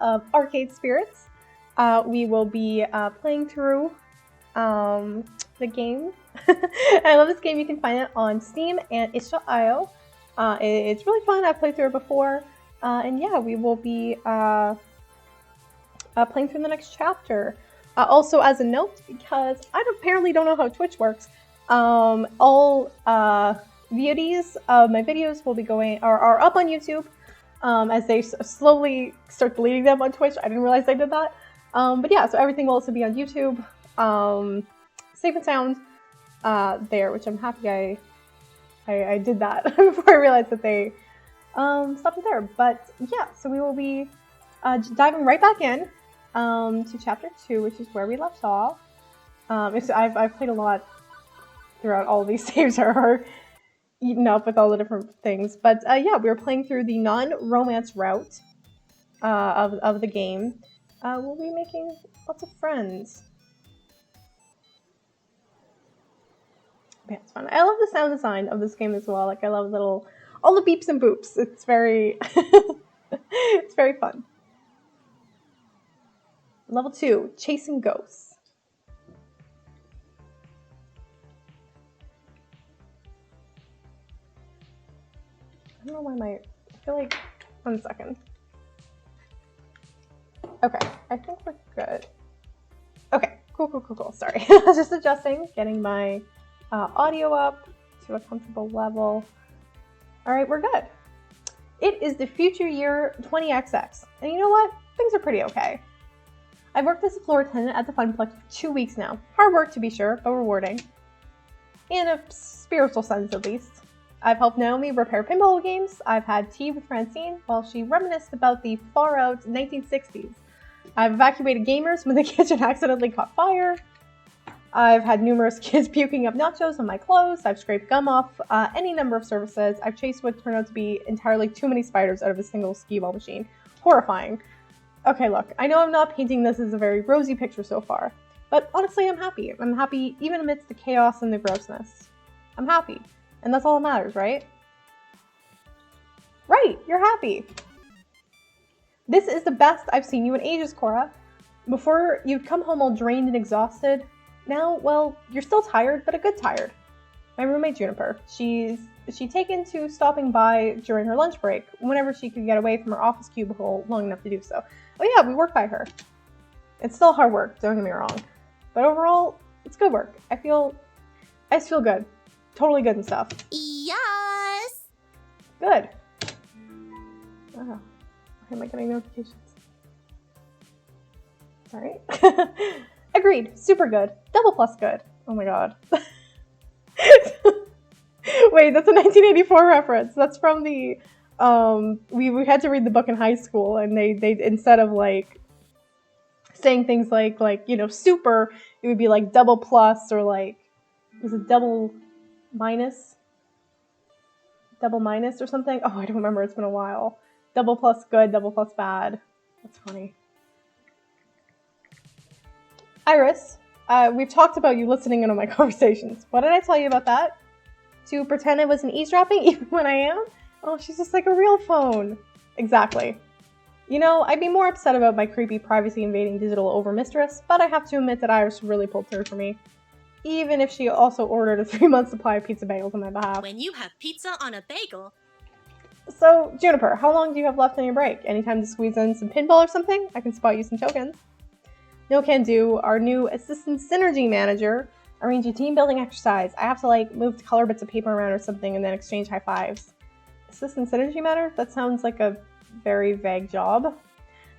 of Arcade Spirits. We will be playing through the game. I love this game. You can find it on Steam and itch.io. It's really fun. I've played through it before. And yeah, we will be playing through the next chapter. Also, as a note, because I apparently don't know how Twitch works, all VODs of my videos will be are up on YouTube. As they slowly start deleting them on Twitch. I didn't realize I did that. But yeah, so everything will also be on YouTube. Safe and sound there, which I'm happy I did that before I realized that they stopped it there. But yeah, so we will be diving right back in to chapter 2, which is where we left off. I've played a lot throughout all of these saves are eaten up with all the different things. But yeah, we were playing through the non-romance route of the game. We'll be making lots of friends. Yeah, it's fun. I love the sound design of this game as well. Like, I love all the beeps and boops. It's very, it's very fun. Level 2, Chasing Ghosts. I don't know why I feel like, 1 second. Okay, I think we're good. Okay, cool. Sorry. I was just adjusting, getting my audio up to a comfortable level. All right, we're good. It is the future year 20XX, and you know what? Things are pretty okay. I've worked as a floor attendant at the Funplex for 2 weeks now. Hard work to be sure, but rewarding. In a spiritual sense, at least. I've helped Naomi repair pinball games. I've had tea with Francine while she reminisced about the far-out 1960s. I've evacuated gamers when the kitchen accidentally caught fire. I've had numerous kids puking up nachos on my clothes. I've scraped gum off any number of surfaces. I've chased what turned out to be entirely too many spiders out of a single skee-ball machine. Horrifying. Okay, look, I know I'm not painting this as a very rosy picture so far, but honestly, I'm happy. I'm happy even amidst the chaos and the grossness. I'm happy. And that's all that matters, right? Right, you're happy. This is the best I've seen you in ages, Cora. Before, you'd come home all drained and exhausted. Now, well, you're still tired, but a good tired. My roommate Juniper, she'd taken to stopping by during her lunch break, whenever she could get away from her office cubicle long enough to do so. Oh yeah, we work by her. It's still hard work, don't get me wrong. But overall, it's good work. I just feel good. Totally good and stuff. Yes! Good. Oh, why am I getting notifications? Alright. Agreed. Super good. Double plus good. Oh my god. Wait, that's a 1984 reference. That's from the, we had to read the book in high school, and they instead of, like, saying things like, you know, super, it would be, like, double plus, or, like, was it double minus? Double minus or something? Oh, I don't remember. It's been a while. Double plus good, double plus bad. That's funny. Iris, we've talked about you listening in on my conversations. What did I tell you about that? To pretend I wasn't eavesdropping even when I am? Oh, she's just like a real phone. Exactly. You know, I'd be more upset about my creepy privacy-invading digital overmistress, but I have to admit that Iris really pulled through for me. Even if she also ordered a 3-month supply of pizza bagels on my behalf. When you have pizza on a bagel. So, Juniper, how long do you have left on your break? Any time to squeeze in some pinball or something? I can spot you some tokens. No can do. Our new assistant synergy manager arranged a team building exercise. I have to, like, move to color bits of paper around or something and then exchange high fives. Assistant synergy manager? That sounds like a very vague job.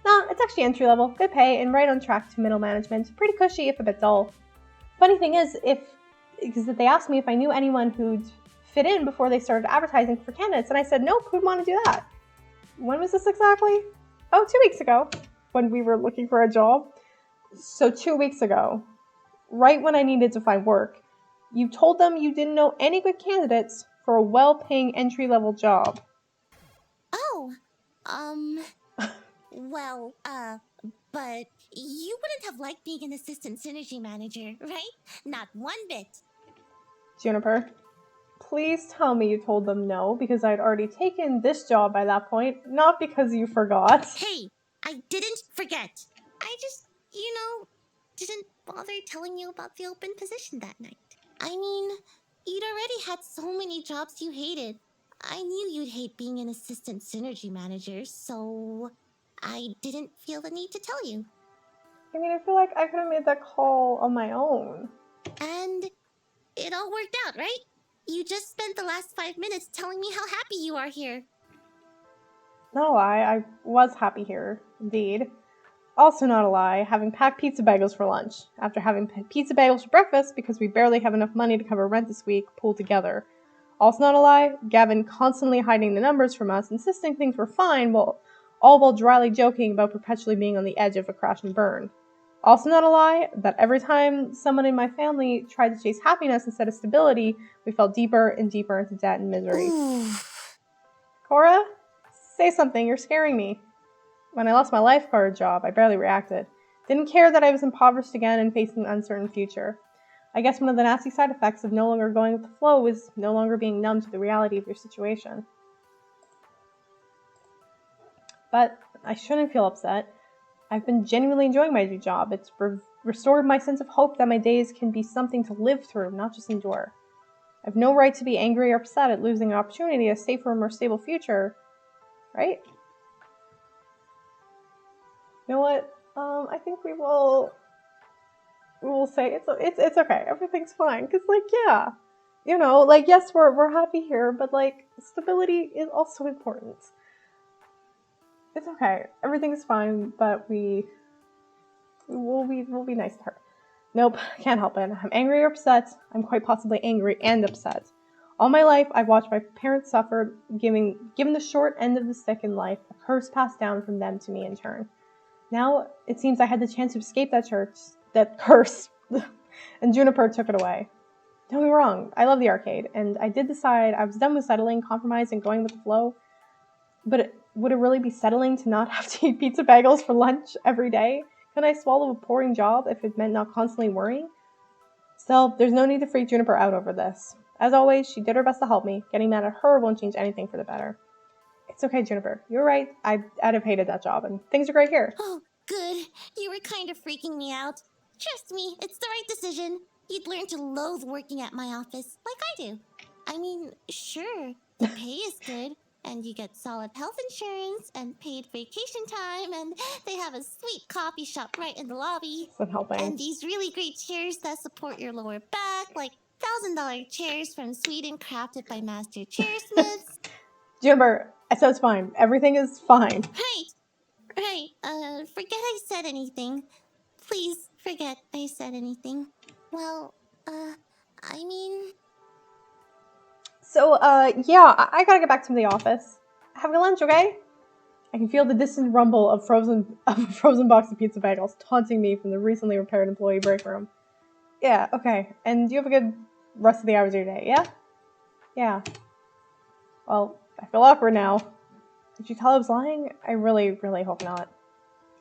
No, it's actually entry level, good pay, and right on track to middle management. Pretty cushy if a bit dull. Funny thing is, because they asked me if I knew anyone who'd fit in before they started advertising for candidates, and I said, nope, who'd want to do that? When was this exactly? Oh, 2 weeks ago, when we were looking for a job. So 2 weeks ago, right when I needed to find work, you told them you didn't know any good candidates for a well-paying entry-level job. Oh, well, but you wouldn't have liked being an assistant synergy manager, right? Not one bit. Juniper, please tell me you told them no, because I'd already taken this job by that point, not because you forgot. Hey, I I didn't forget. I just, didn't bother telling you about the open position that night. I mean, you'd already had so many jobs you hated. I knew you'd hate being an assistant synergy manager, so I didn't feel the need to tell you. I mean, I feel like I could have made that call on my own. And it all worked out, right? You just spent the last 5 minutes telling me how happy you are here. Not a lie, I was happy here, indeed. Also not a lie, having packed pizza bagels for lunch, after having pizza bagels for breakfast because we barely have enough money to cover rent this week, pulled together. Also not a lie, Gavin constantly hiding the numbers from us, insisting things were fine, all while dryly joking about perpetually being on the edge of a crash and burn. Also not a lie, that every time someone in my family tried to chase happiness instead of stability, we fell deeper and deeper into debt and misery. Cora? Say something, you're scaring me. When I lost my lifeguard job, I barely reacted. Didn't care that I was impoverished again and facing an uncertain future. I guess one of the nasty side effects of no longer going with the flow was no longer being numb to the reality of your situation. But I shouldn't feel upset. I've been genuinely enjoying my new job. It's restored my sense of hope that my days can be something to live through, not just endure. I have no right to be angry or upset at losing an opportunity, a safer, more stable future. Right? You know what? I think we will say it's okay. Everything's fine. Cause yeah, yes, we're happy here, but stability is also important. It's okay. Everything's fine, but we'll be nice to her. Nope, can't help it. I'm angry or upset. I'm quite possibly angry and upset. All my life, I've watched my parents suffer, given the short end of the stick in life, a curse passed down from them to me in turn. Now, it seems I had the chance to escape that curse, and Juniper took it away. Don't get me wrong, I love the arcade, and I did decide I was done with settling, compromising, going with the flow, but would it really be settling to not have to eat pizza bagels for lunch every day? Can I swallow a boring job if it meant not constantly worrying? Still, there's no need to freak Juniper out over this. As always, she did her best to help me. Getting mad at her won't change anything for the better. It's okay, Juniper. You're right. I'd have hated that job, and things are great here. Oh, good. You were kind of freaking me out. Trust me, it's the right decision. You'd learn to loathe working at my office, like I do. I mean, sure, the pay is good, and you get solid health insurance and paid vacation time, and they have a sweet coffee shop right in the lobby. That's helping. And these really great chairs that support your lower back, like $1,000 chairs from Sweden crafted by master chairsmiths. Juniper, I said it's fine. Everything is fine. Right. Forget I said anything. Please forget I said anything. Well, I mean... So, yeah, I gotta get back to the office. Have a good lunch, okay? I can feel the distant rumble of a frozen box of pizza bagels taunting me from the recently repaired employee break room. Yeah, okay. And you have a good rest of the hours of your day, yeah? Yeah. Well, I feel awkward now. Did you tell I was lying? I really, really hope not.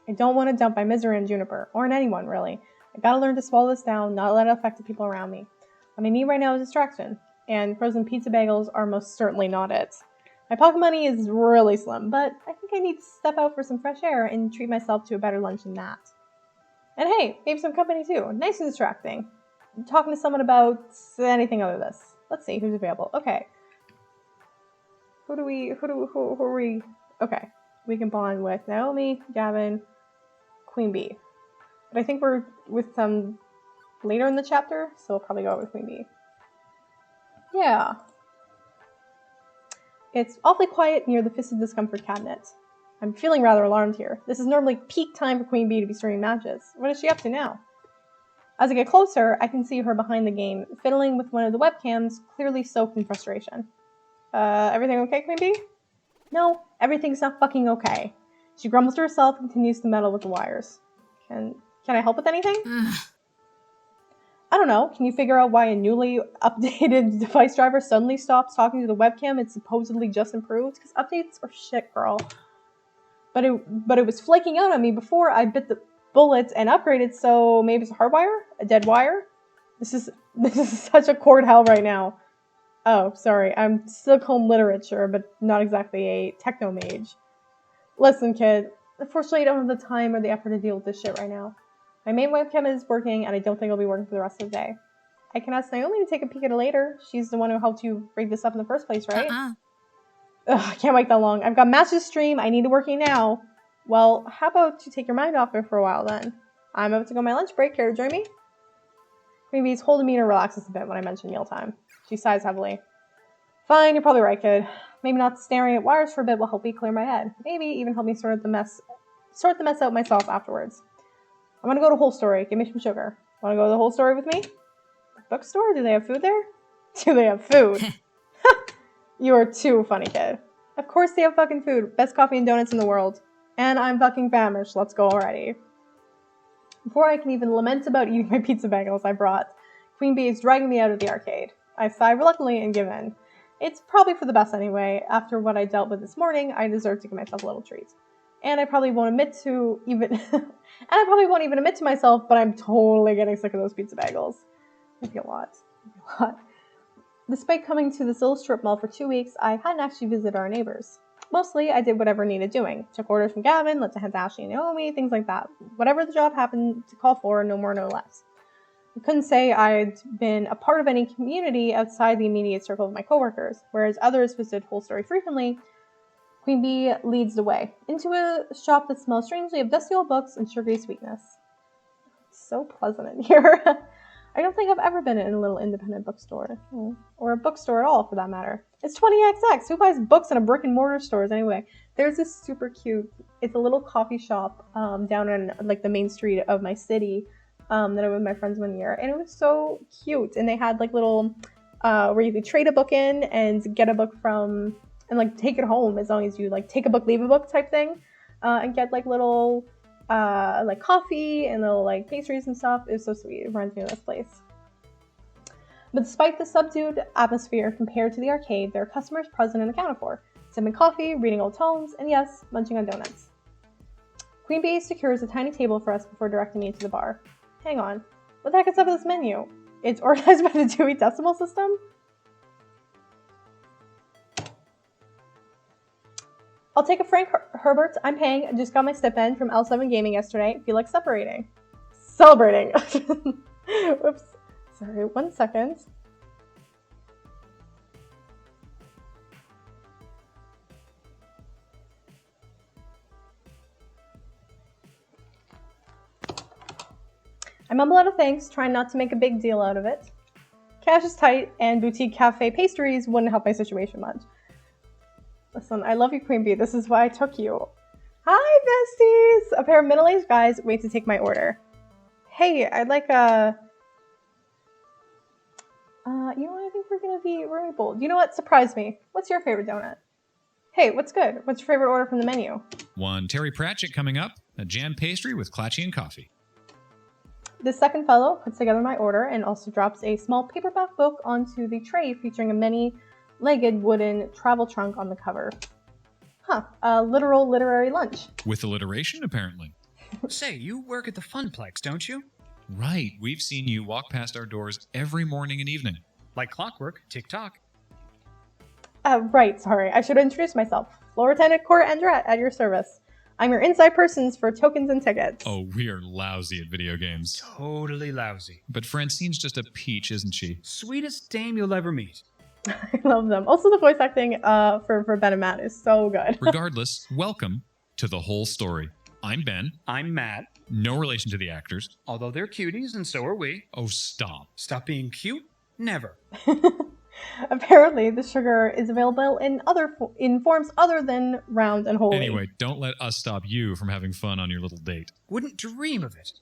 I don't want to dump my misery on Juniper, or on anyone, really. I gotta learn to swallow this down, not let it affect the people around me. What I need right now is distraction, and frozen pizza bagels are most certainly not it. My pocket money is really slim, but I think I need to step out for some fresh air and treat myself to a better lunch than that. And hey, maybe some company too. Nice and distracting. I'm talking to someone about anything other than this. Let's see who's available. Okay. Who are we? Okay. We can bond with Naomi, Gavin, Queen Bee. But I think we're with them later in the chapter, so we'll probably go with Queen Bee. Yeah. It's awfully quiet near the Fist of Discomfort cabinet. I'm feeling rather alarmed here. This is normally peak time for Queen Bee to be streaming matches. What is she up to now? As I get closer, I can see her behind the game, fiddling with one of the webcams, clearly soaked in frustration. Everything okay, Queen Bee? No, everything's not fucking okay. She grumbles to herself and continues to meddle with the wires. Can I help with anything? I don't know. Can you figure out why a newly updated device driver suddenly stops talking to the webcam it's supposedly just improved? Because updates are shit, girl. But it was flaking out on me before I bit the bullet and upgraded, so maybe it's a hardwire? A dead wire? This is such a cord hell right now. Oh, sorry. I'm Stockholm literature, but not exactly a techno mage. Listen, kid. Unfortunately, I don't have the time or the effort to deal with this shit right now. My main webcam is working, and I don't think I'll be working for the rest of the day. I can ask Naomi to take a peek at it later. She's the one who helped you rig this up in the first place, right? Ugh, I can't wait that long. I've got matches to stream. I need to working now. Well, how about you take your mind off it for a while then? I'm about to go on my lunch break. Care to join me? Queen Bee's holding me to relax us a bit when I mention mealtime. She sighs heavily. Fine, you're probably right, kid. Maybe not staring at wires for a bit will help me clear my head. Maybe even help me sort the mess out myself afterwards. I'm gonna go to Whole Story. Give me some sugar. Wanna go to the Whole Story with me? The bookstore? Do they have food there? Do they have food? You are too funny, kid. Of course they have fucking food. Best coffee and donuts in the world. And I'm fucking famished. Let's go already. Before I can even lament about eating my pizza bagels I brought, Queen Bee is dragging me out of the arcade. I sigh reluctantly and give in. It's probably for the best anyway. After what I dealt with this morning, I deserve to give myself a little treat. And I probably won't even admit to myself, but I'm totally getting sick of those pizza bagels. Maybe a lot. Despite coming to this little strip mall for 2 weeks, I hadn't actually visited our neighbors. Mostly, I did whatever needed doing. Took orders from Gavin, let to head to Ashley and Naomi, things like that. Whatever the job happened to call for, no more, no less. I couldn't say I'd been a part of any community outside the immediate circle of my coworkers, whereas others visited Whole Story frequently. Queen Bee leads the way, into a shop that smells strangely of dusty old books and sugary sweetness. It's so pleasant in here. I don't think I've ever been in a little independent bookstore, or a bookstore at all for that matter. It's 20XX. Who buys books in a brick and mortar stores anyway? There's this super cute, it's a little coffee shop down on like the main street of my city that I went with my friends one year, and it was so cute. And they had like little where you could trade a book in and get a book from and like take it home as long as you like take a book, leave a book type thing, and get like little like coffee and little like pastries and stuff. It was so sweet. It reminds me of this place. But despite the subdued atmosphere compared to the arcade, there are customers present and accounted for, sipping coffee, reading old tomes, and yes, munching on donuts. Queen Bee secures a tiny table for us before directing me to the bar. Hang on, what the heck is up with this menu? It's organized by the Dewey Decimal System? I'll take a Frank Herbert. I'm paying. I just got my stipend from L7 Gaming yesterday. Feel like separating. Celebrating. Whoops. Sorry, 1 second. I mumble out of thanks, trying not to make a big deal out of it. Cash is tight, and boutique cafe pastries wouldn't help my situation much. Listen, I love you, Queen Bee. This is why I took you. Hi, besties! A pair of middle-aged guys wait to take my order. Hey, I'd like a... you know what? I think we're gonna be bold. You know what? Surprise me. What's your favorite donut? Hey, what's good? What's your favorite order from the menu? One Terry Pratchett coming up. A jam pastry with Clatchy and coffee. The second fellow puts together my order and also drops a small paperback book onto the tray featuring a many-legged wooden travel trunk on the cover. Huh, a literal literary lunch. With alliteration, apparently. Say, you work at the Funplex, don't you? Right, we've seen you walk past our doors every morning and evening. Like clockwork, tick-tock. Right, sorry. I should introduce myself. Floor Attendant Cora Andrat at your service. I'm your inside persons for tokens and tickets. Oh, we are lousy at video games. Totally lousy. But Francine's just a peach, isn't she? Sweetest dame you'll ever meet. I love them. Also, the voice acting for Ben and Matt is so good. Regardless, welcome to The Whole Story. I'm Ben. I'm Matt. No relation to the actors. Although they're cuties, and so are we. Oh, stop. Stop being cute? Never. Apparently, the sugar is available in forms other than round and holy. Anyway, don't let us stop you from having fun on your little date. Wouldn't dream of it.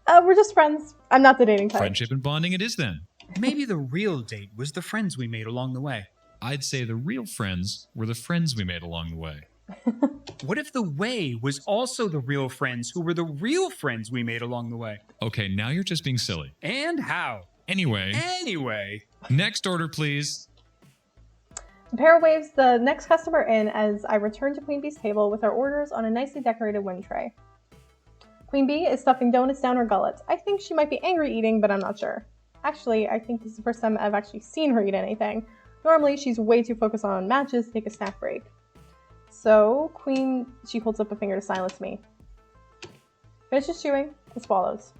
We're just friends. I'm not the dating type. Friendship and bonding it is then. Maybe the real date was the friends we made along the way. I'd say the real friends were the friends we made along the way. What if the way was also the real friends who were the real friends we made along the way? Okay, now you're just being silly. And how? Anyway, next order, please. The pair waves the next customer in as I return to Queen Bee's table with our orders on a nicely decorated wind tray. Queen Bee is stuffing donuts down her gullet. I think she might be angry eating, but I'm not sure. Actually, I think this is the first time I've actually seen her eat anything. Normally, she's way too focused on matches to take a snack break. So, Queen, she holds up a finger to silence me. Finishes chewing and swallows.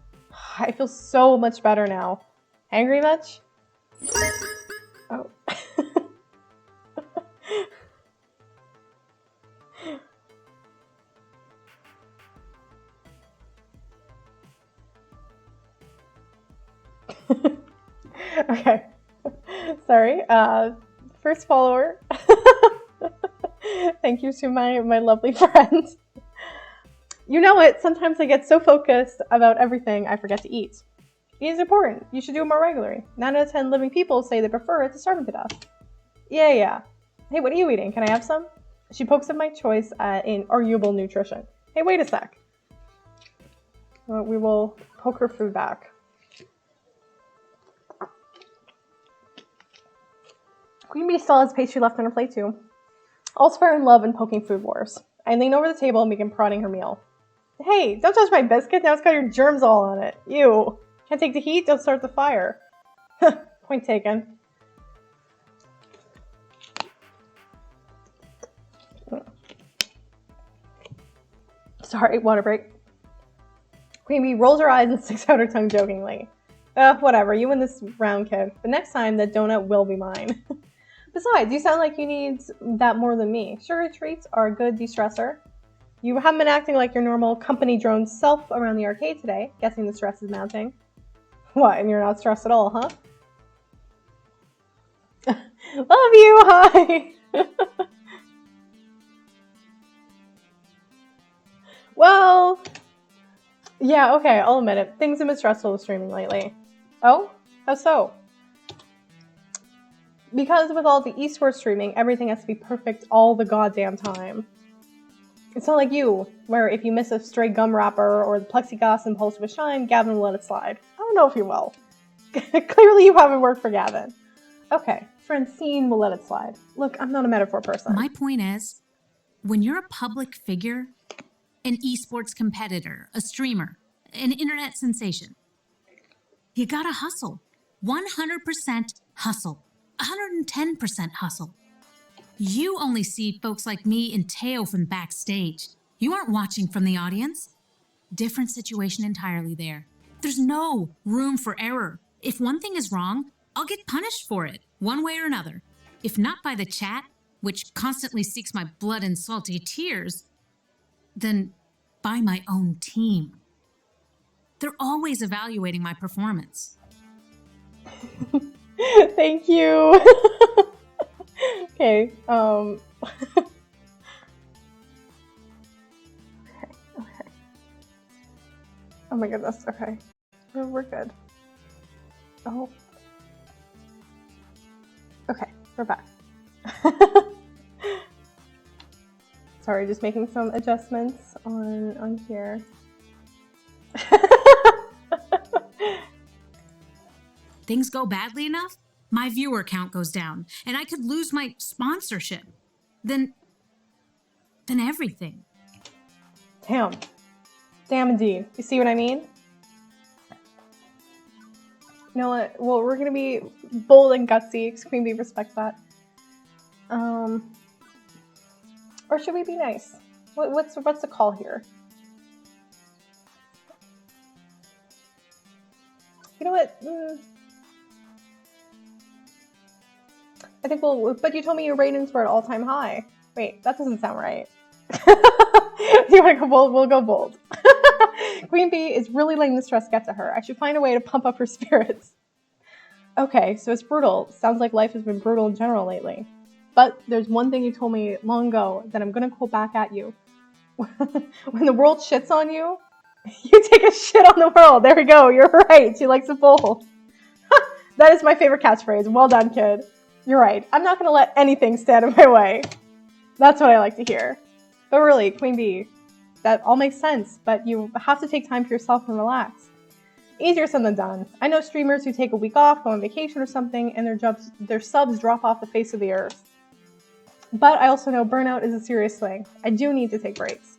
I feel so much better now. Angry much? Oh. Okay. Sorry. First follower. Thank you to my lovely friend. You know it, sometimes I get so focused about everything I forget to eat. Eating is important. You should do it more regularly. 9 out of 10 living people say they prefer it to starving to death. Yeah. Hey, what are you eating? Can I have some? She pokes at my choice in arguable nutrition. Hey, wait a sec. We will poke her food back. Queen Bee still has pastry left on her plate too. All's fair in love and poking food wars. I lean over the table and begin prodding her meal. Hey, don't touch my biscuit, now it's got your germs all on it. Ew. Can't take the heat, don't start the fire. Point taken. Sorry, water break. Queen Bee rolls her eyes and sticks out her tongue jokingly. Whatever, you win this round, kid. But next time, that donut will be mine. Besides, you sound like you need that more than me. Sugar treats are a good de-stressor. You haven't been acting like your normal company drone self around the arcade today. Guessing the stress is mounting. What, and you're not stressed at all, huh? Love you, hi! Well, yeah, okay, I'll admit it. Things have been stressful with streaming lately. Oh? How so? Because with all the esports streaming, everything has to be perfect all the goddamn time. It's not like you, where if you miss a stray gum wrapper or the plexiglass impulse with shine, Gavin will let it slide. I don't know if he will. Clearly you haven't worked for Gavin. Okay, Francine will let it slide. Look, I'm not a metaphor person. My point is, when you're a public figure, an esports competitor, a streamer, an internet sensation, you gotta hustle. 100% hustle. 110% hustle. You only see folks like me and Teo from backstage. You aren't watching from the audience. Different situation entirely there. There's no room for error. If one thing is wrong, I'll get punished for it, one way or another. If not by the chat, which constantly seeks my blood and salty tears, then by my own team. They're always evaluating my performance. Thank you. Okay, okay. Oh my goodness, okay. We're good. Oh. Okay, we're back. Sorry, just making some adjustments on here. Things go badly enough, my viewer count goes down, and I could lose my sponsorship. Then everything. Damn. Damn indeed. You see what I mean? You know what? Well, we're gonna be bold and gutsy, because Queen Bee respects that. Or should we be nice? What's the call here? You know what? I think but you told me your ratings were at all-time high. Wait, that doesn't sound right. You want to go bold? We'll go bold. Queen Bee is really letting the stress get to her. I should find a way to pump up her spirits. Okay, so it's brutal. Sounds like life has been brutal in general lately. But there's one thing you told me long ago that I'm going to quote back at you. When the world shits on you, you take a shit on the world. There we go. You're right. She likes it bold. That is my favorite catchphrase. Well done, kid. You're right. I'm not going to let anything stand in my way. That's what I like to hear. But really, Queen Bee, that all makes sense, but you have to take time for yourself and relax. Easier said than done. I know streamers who take a week off, go on vacation or something, and their subs drop off the face of the earth. But I also know burnout is a serious thing. I do need to take breaks.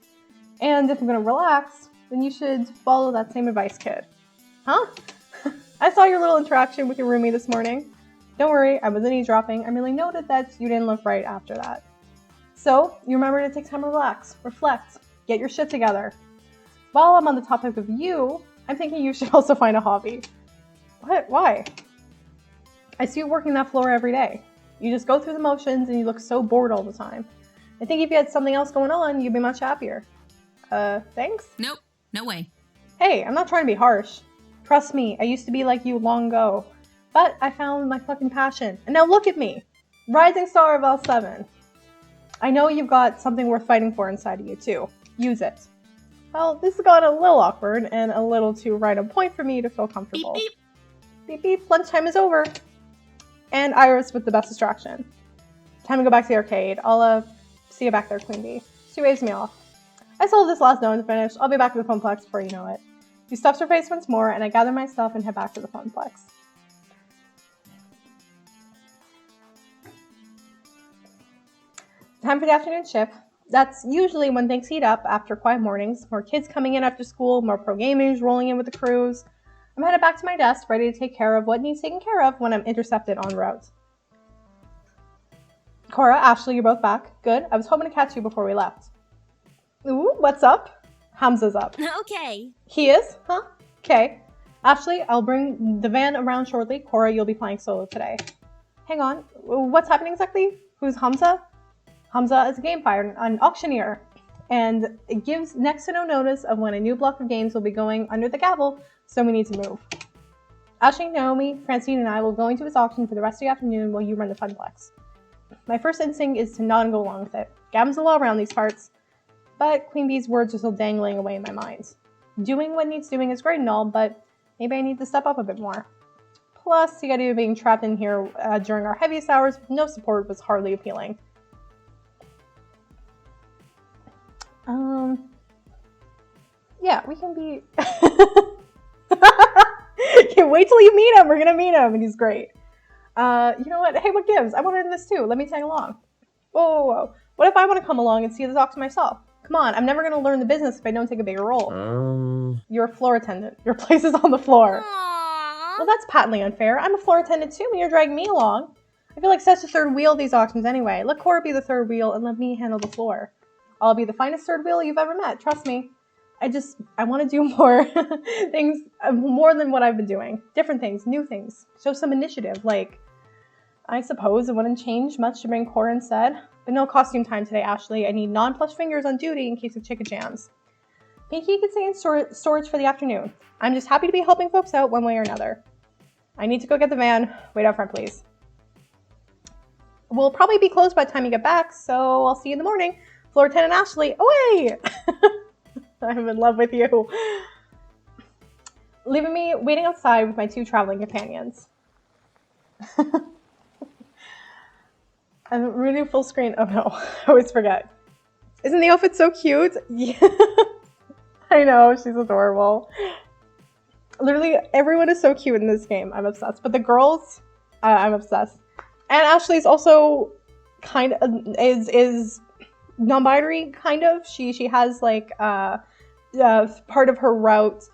And if I'm going to relax, then you should follow that same advice, kid. Huh? I saw your little interaction with your roomie this morning. Don't worry, I wasn't eavesdropping. I merely noted that you didn't look right after that. So, you remember to take time to relax, reflect, get your shit together. While I'm on the topic of you, I'm thinking you should also find a hobby. What? Why? I see you working that floor every day. You just go through the motions and you look so bored all the time. I think if you had something else going on, you'd be much happier. Thanks? Nope, no way. Hey, I'm not trying to be harsh. Trust me, I used to be like you long ago. But I found my fucking passion. And now look at me. Rising star of L7. I know you've got something worth fighting for inside of you too. Use it. Well, this got a little awkward and a little too right on point for me to feel comfortable. Beep, Beep beep, lunchtime is over. And Iris with the best distraction. Time to go back to the arcade. I'll see you back there, Queen Bee. She waves me off. I still have this last zone to finish. I'll be back at the Funplex before you know it. She stuffs her face once more, and I gather myself and head back to the Funplex. Time for the afternoon shift. That's usually when things heat up after quiet mornings. More kids coming in after school, more pro gamers rolling in with the crews. I'm headed back to my desk, ready to take care of what needs taken care of when I'm intercepted en route. Cora, Ashley, you're both back. Good. I was hoping to catch you before we left. Ooh, what's up? Hamza's up. Okay. He is? Huh? Okay. Ashley, I'll bring the van around shortly. Cora, you'll be playing solo today. Hang on. What's happening exactly? Who's Hamza? Hamza is a game fighter, an auctioneer, and it gives next to no notice of when a new block of games will be going under the gavel, so we need to move. Ashley, Naomi, Francine, and I will go into his auction for the rest of the afternoon while you run the Funplex. My first instinct is to nod and go along with it. Gavin's the law around these parts, but Queen Bee's words are still dangling away in my mind. Doing what needs doing is great and all, but maybe I need to step up a bit more. Plus, the idea of being trapped in here during our heaviest hours with no support was hardly appealing. Yeah, we can be... Can't wait till you meet him. We're gonna meet him, and he's great. You know what? Hey, what gives? I want to do this too. Let me tag along. Whoa. What if I want to come along and see this auction myself? Come on, I'm never gonna learn the business if I don't take a bigger role. You're a floor attendant. Your place is on the floor. Aww. Well, that's patently unfair. I'm a floor attendant too, and you're dragging me along. I feel like such a third wheel of these auctions anyway. Let Cora be the third wheel and let me handle the floor. I'll be the finest third wheel you've ever met. Trust me. I want to do more things, more than what I've been doing. Different things, new things. Show some initiative. Like, I suppose it wouldn't change much to bring Cora instead. But no costume time today, Ashley. I need non-plush fingers on duty in case of chicken jams. Pinky can stay in storage for the afternoon. I'm just happy to be helping folks out one way or another. I need to go get the van. Wait out front, please. We'll probably be closed by the time you get back, so I'll see you in the morning. Floor attendant Ashley, away! I'm in love with you. Leaving me waiting outside with my two traveling companions. I'm reading full screen. Oh no, I always forget. Isn't the outfit so cute? Yeah. I know, she's adorable. Literally, everyone is so cute in this game. I'm obsessed. But the girls, I'm obsessed. And Ashley's also kind of, is non-binary, kind of. She has like, part of her route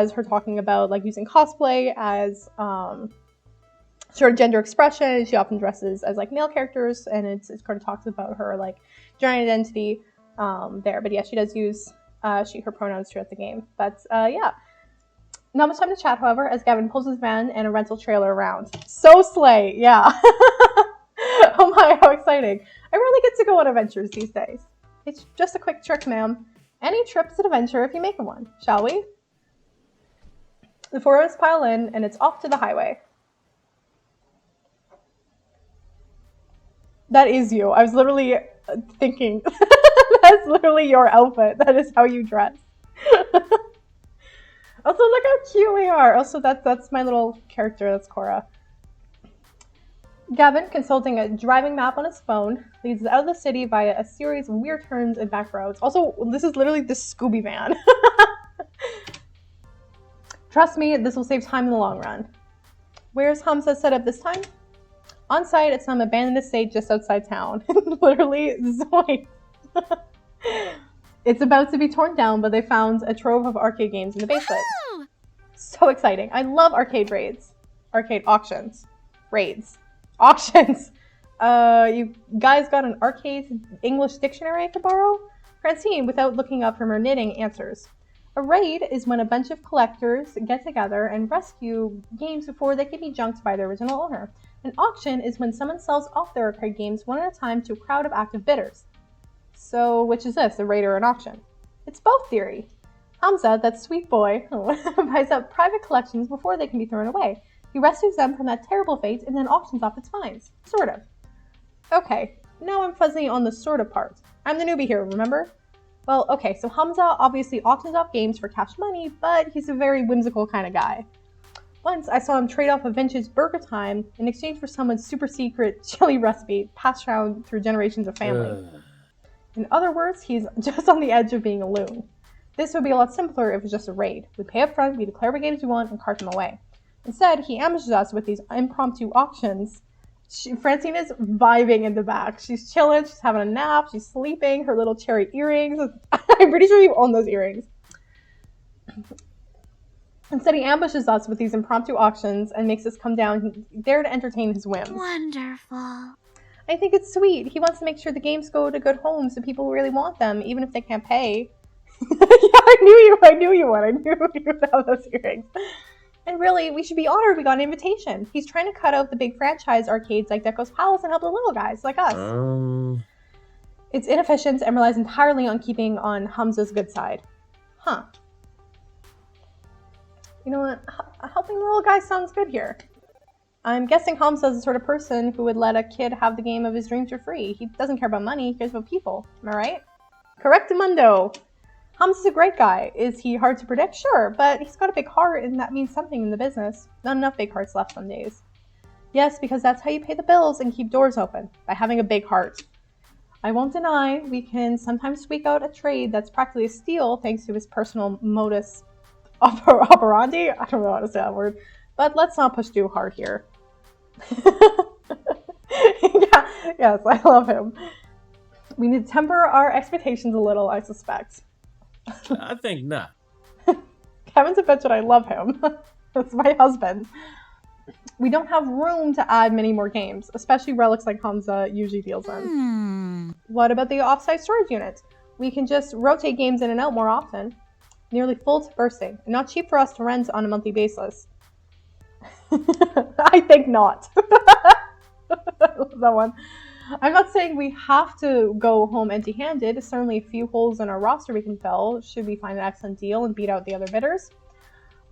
is her talking about like using cosplay as sort of gender expression. She often dresses as like male characters, and it kind of talks about her like gender identity there. But yeah, she does use she/her pronouns throughout the game. But yeah, not much time to chat, however, as Gavin pulls his van and a rental trailer around. So slay, yeah. Oh my, how exciting! I really get to go on adventures these days. It's just a quick trick, ma'am. Any trip is an adventure if you make one, shall we? The four of us pile in, and it's off to the highway. That is you. I was literally thinking, that's literally your outfit. That is how you dress. Also, look how cute we are. Also, that's my little character. That's Cora. Gavin, consulting a driving map on his phone, leads us out of the city via a series of weird turns and back roads. Also, this is literally the Scooby van. Trust me, this will save time in the long run. Where's Hamza set up this time? On site at some abandoned estate just outside town. Literally, zoink. It's about to be torn down, but they found a trove of arcade games in the basement. Woohoo! So exciting. I love arcade raids. Arcade auctions. Raids. Auctions. You guys got an arcade English dictionary I could borrow? Francine, without looking up from her knitting, answers. A raid is when a bunch of collectors get together and rescue games before they can be junked by their original owner. An auction is when someone sells off their arcade games one at a time to a crowd of active bidders. So, which is this, a raid or an auction? It's both theory. Hamza, that sweet boy, buys up private collections before they can be thrown away. He rescues them from that terrible fate and then auctions off its finds. Sort of. Okay, now I'm fuzzy on the sort of part. I'm the newbie here, remember? Well, okay, so Hamza obviously auctions off games for cash money, but he's a very whimsical kind of guy. Once I saw him trade off a vintage Burger Time in exchange for someone's super secret chili recipe passed down through generations of family. In other words, he's just on the edge of being a loon. This would be a lot simpler if it was just a raid. We pay up front, we declare what games we want, and cart them away. Instead, he ambushes us with these impromptu auctions. Francine is vibing in the back. She's chilling, she's having a nap, she's sleeping, her little cherry earrings. I'm pretty sure you own those earrings. Instead, he ambushes us with these impromptu auctions and makes us come down there to entertain his whims. Wonderful. I think it's sweet. He wants to make sure the games go to good homes so people who really want them, even if they can't pay. Yeah, I knew you would. I knew you would have those earrings. And really, we should be honored we got an invitation. He's trying to cut out the big franchise arcades like Deco's Palace and help the little guys like us. It's inefficient and relies entirely on keeping on Hamza's good side. Huh. You know what? Helping the little guy sounds good here. I'm guessing Hamza's the sort of person who would let a kid have the game of his dreams for free. He doesn't care about money, he cares about people. Am I right? Correctamundo. Hamza's a great guy. Is he hard to predict? Sure, but he's got a big heart, and that means something in the business. Not enough big hearts left some days. Yes, because that's how you pay the bills and keep doors open, by having a big heart. I won't deny, we can sometimes squeak out a trade that's practically a steal thanks to his personal modus operandi. I don't know how to say that word, but let's not push too hard here. Yes, I love him. We need to temper our expectations a little, I suspect. I think not. Kevin's a bitch and I love him. That's my husband. We don't have room to add many more games, especially relics like Hamza usually deals in. What about the offsite storage unit? We can just rotate games in and out more often. Nearly full to bursting, and not cheap for us to rent on a monthly basis. I think not. I love that one. I'm not saying we have to go home empty-handed. There's certainly a few holes in our roster we can fill should we find an excellent deal and beat out the other bidders.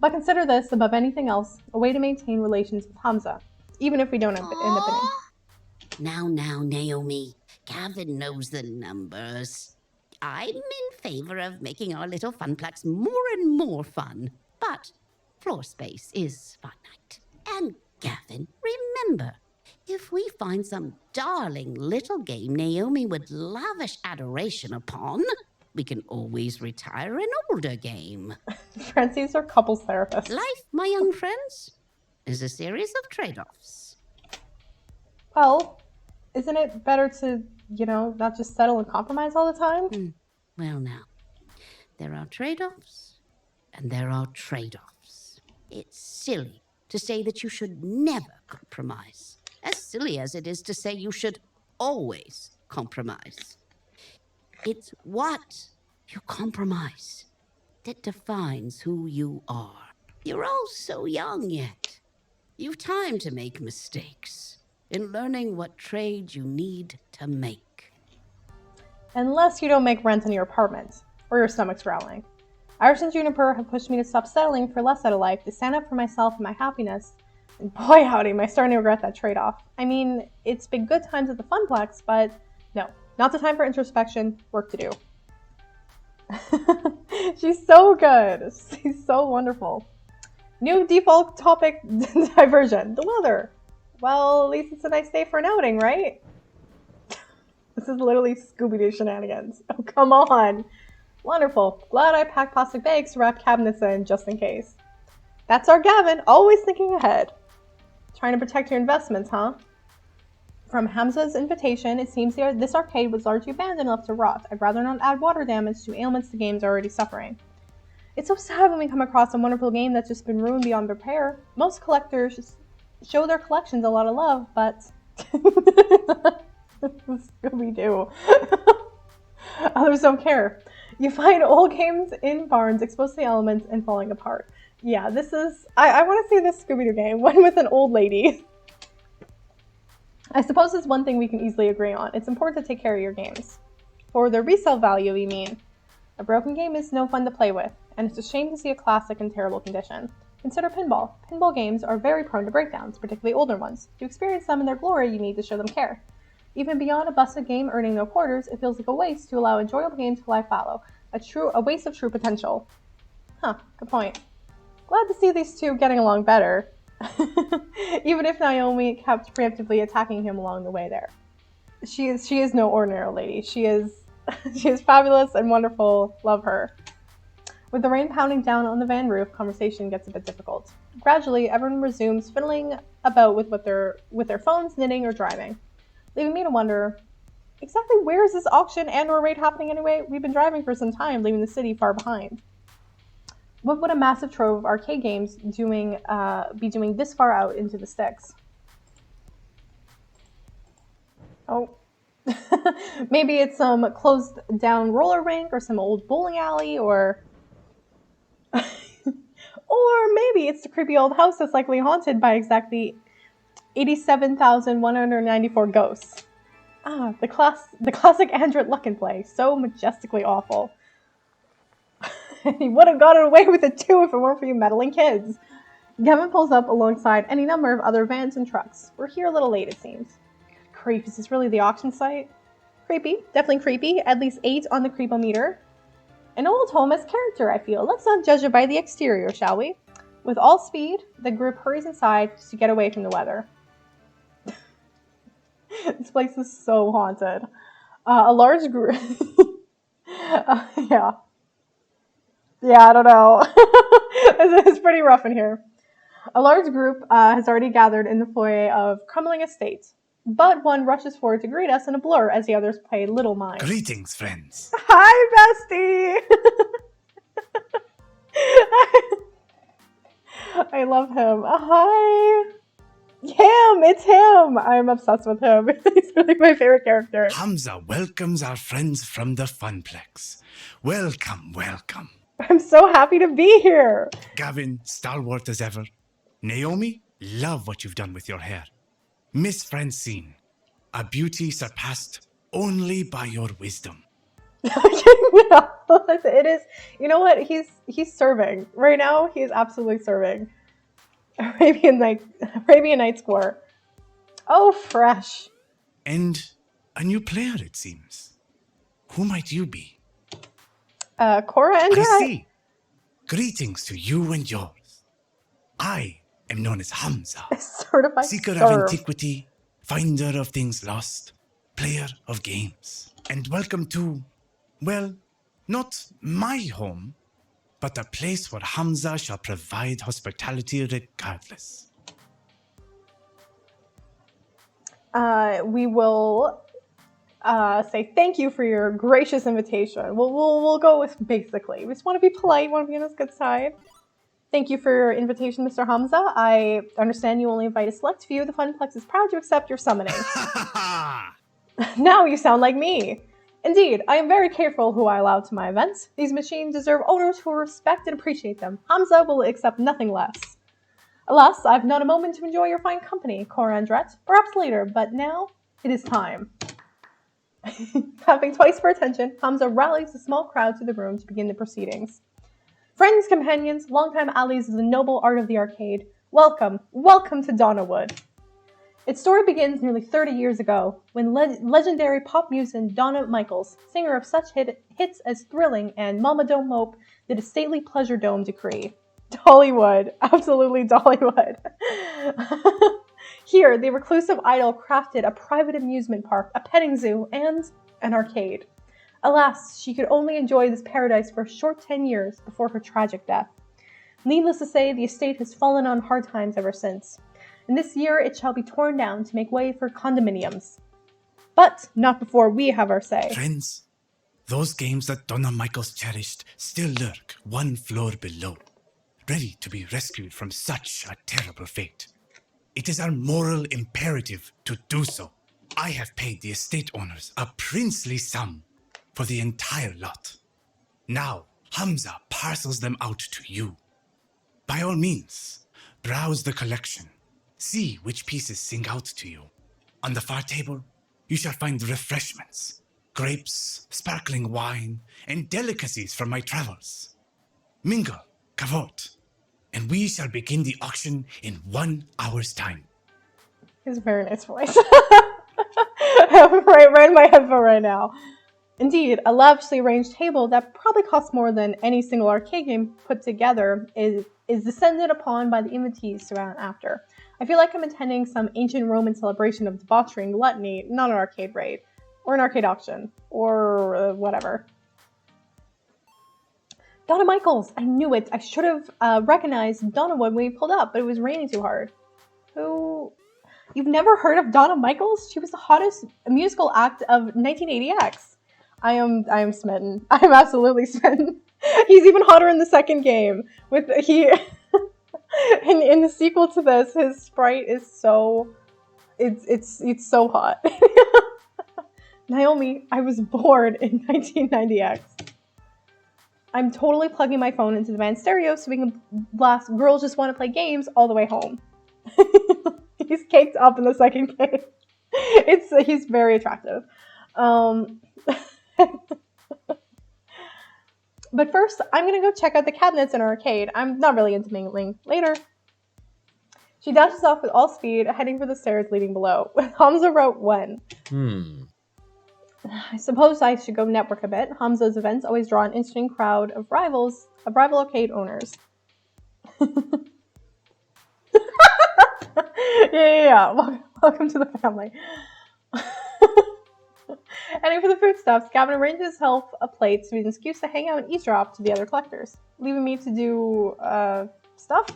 But consider this, above anything else, a way to maintain relations with Hamza, even if we don't end up bidding. Now, Naomi. Gavin knows the numbers. I'm in favor of making our little funplex more and more fun. But floor space is finite. And Gavin, remember, if we find some darling little game Naomi would lavish adoration upon, we can always retire an older game. Francine's our couples therapist. Life, my young friends, is a series of trade-offs. Well, isn't it better to, not just settle and compromise all the time? Well, now, there are trade-offs, and there are trade-offs. It's silly to say that you should never compromise. As silly as it is to say you should always compromise. It's what you compromise that defines who you are. You're all so young yet. You've time to make mistakes in learning what trade you need to make. Unless you don't make rent in your apartment, or your stomach's growling. Irish and Juniper have pushed me to stop settling for less out of life, to stand up for myself and my happiness. And boy howdy, am I starting to regret that trade-off. I mean, it's been good times at the Funplex, but no, not the time for introspection, work to do. She's so good. She's so wonderful. New default topic diversion, the weather. Well, at least it's a nice day for an outing, right? This is literally Scooby-Doo shenanigans. Oh, come on. Wonderful. Glad I packed plastic bags to wrap cabinets in just in case. That's our Gavin, always thinking ahead. Trying to protect your investments, huh? From Hamza's invitation, it seems this arcade was largely abandoned and left to rot. I'd rather not add water damage to ailments the game's already suffering. It's so sad when we come across a wonderful game that's just been ruined beyond repair. Most collectors show their collections a lot of love, but Scooby-Doo. Others don't care. You find old games in barns, exposed to the elements, and falling apart. Yeah, this is... I want to see this Scooby-Doo game. One with an old lady. I suppose it's one thing we can easily agree on. It's important to take care of your games. For their resale value, we mean. A broken game is no fun to play with, and it's a shame to see a classic in terrible condition. Consider pinball. Pinball games are very prone to breakdowns, particularly older ones. To experience them in their glory, you need to show them care. Even beyond a busted game earning no quarters, it feels like a waste to allow enjoyable games to lie fallow. A waste of true potential. Huh, good point. Glad to see these two getting along better. Even if Naomi kept preemptively attacking him along the way there. She is no ordinary lady. She is fabulous and wonderful. Love her. With the rain pounding down on the van roof, conversation gets a bit difficult. Gradually, everyone resumes fiddling about with their phones, knitting, or driving, leaving me to wonder, exactly where is this auction and/or raid happening anyway? We've been driving for some time, leaving the city far behind. What would a massive trove of arcade games be doing this far out into the sticks? Oh. Maybe it's some closed down roller rink or some old bowling alley, or or maybe it's the creepy old house that's likely haunted by exactly 87,194 ghosts. Ah, the classic Andret Luck and Play, so majestically awful. He would have gotten away with it too if it weren't for you meddling kids. Gavin pulls up alongside any number of other vans and trucks. We're here a little late, it seems. Creep, is this really the auction site? Creepy, definitely creepy. At least 8 on the creepometer. An old home as character, I feel. Let's not judge it by the exterior, shall we? With all speed, the group hurries inside to get away from the weather. This place is so haunted. A large group... yeah. Yeah, I don't know. It's pretty rough in here. A large group has already gathered in the foyer of Crumbling Estate, but one rushes forward to greet us in a blur as the others pay little mind. Greetings, friends. Hi, bestie! I love him. Hi! Him! It's him! I'm obsessed with him. He's really my favorite character. Hamza welcomes our friends from the Funplex. Welcome, welcome. I'm so happy to be here. Gavin, stalwart as ever. Naomi, love what you've done with your hair. Miss Francine, a beauty surpassed only by your wisdom. It is. You know what? He's serving right now. He's absolutely serving. Arabian Night Score. Oh, fresh. And a new player, it seems. Who might you be? Cora and I see. Greetings to you and yours. I am known as Hamza, certified seeker serve. of antiquity, finder of things lost, player of games. And welcome to, well, not my home, but a place where Hamza shall provide hospitality regardless. We will say thank you for your gracious invitation. We'll go with basically. We just want to be polite, want to be on his good side. Thank you for your invitation, Mr. Hamza. I understand you only invite a select few. The Funplex is proud to accept your summoning. Now you sound like me. Indeed, I am very careful who I allow to my events. These machines deserve owners who respect and appreciate them. Hamza will accept nothing less. Alas, I've not a moment to enjoy your fine company, Cora Andret. Perhaps later, but now it is time. Having twice for attention, Hamza rallies a small crowd to the room to begin the proceedings. Friends, companions, longtime allies of the noble art of the arcade, welcome, welcome to Donnawood. Its story begins nearly 30 years ago, when legendary pop musician Donna Michaels, singer of such hits as Thrilling and Mama Don't Mope, did a stately Pleasure Dome decree. Dollywood, absolutely Dollywood. Here, the reclusive idol crafted a private amusement park, a petting zoo, and an arcade. Alas, she could only enjoy this paradise for a short 10 years before her tragic death. Needless to say, the estate has fallen on hard times ever since. And this year, it shall be torn down to make way for condominiums. But not before we have our say. Friends, those games that Donna Michaels cherished still lurk one floor below, ready to be rescued from such a terrible fate. It is our moral imperative to do so. I have paid the estate owners a princely sum for the entire lot. Now, Hamza parcels them out to you. By all means, browse the collection. See which pieces sing out to you. On the far table, you shall find refreshments, grapes, sparkling wine, and delicacies from my travels. Mingle, cavort, and we shall begin the auction in 1 hour's time. He has a very nice voice. right in my headphone right now. Indeed, a lavishly arranged table that probably costs more than any single arcade game put together is descended upon by the invitees surround after. I feel like I'm attending some ancient Roman celebration of debauchery and gluttony, not an arcade raid, or an arcade auction, or whatever. Donna Michaels! I knew it! I should have recognized Donna when we pulled up, but it was raining too hard. Who? You've never heard of Donna Michaels? She was the hottest musical act of 1980X. I am smitten. I am absolutely smitten. He's even hotter in the second game. In the sequel to this, his sprite is so it's so hot. Naomi, I was bored in 1990X. I'm totally plugging my phone into the van stereo so we can blast Girls Just Want to Play Games all the way home. He's caked up in the second game. He's very attractive. But first, I'm gonna go check out the cabinets in our arcade. I'm not really into mingling. Later. She dashes off with all speed, heading for the stairs leading below. Hamza wrote when. I suppose I should go network a bit. Hamza's events always draw an interesting crowd of rival arcade owners. Yeah. Welcome to the family. Heading for the foodstuffs, Gavin arranges himself a plate to be an excuse to hang out and eavesdrop to the other collectors, leaving me to do stuff.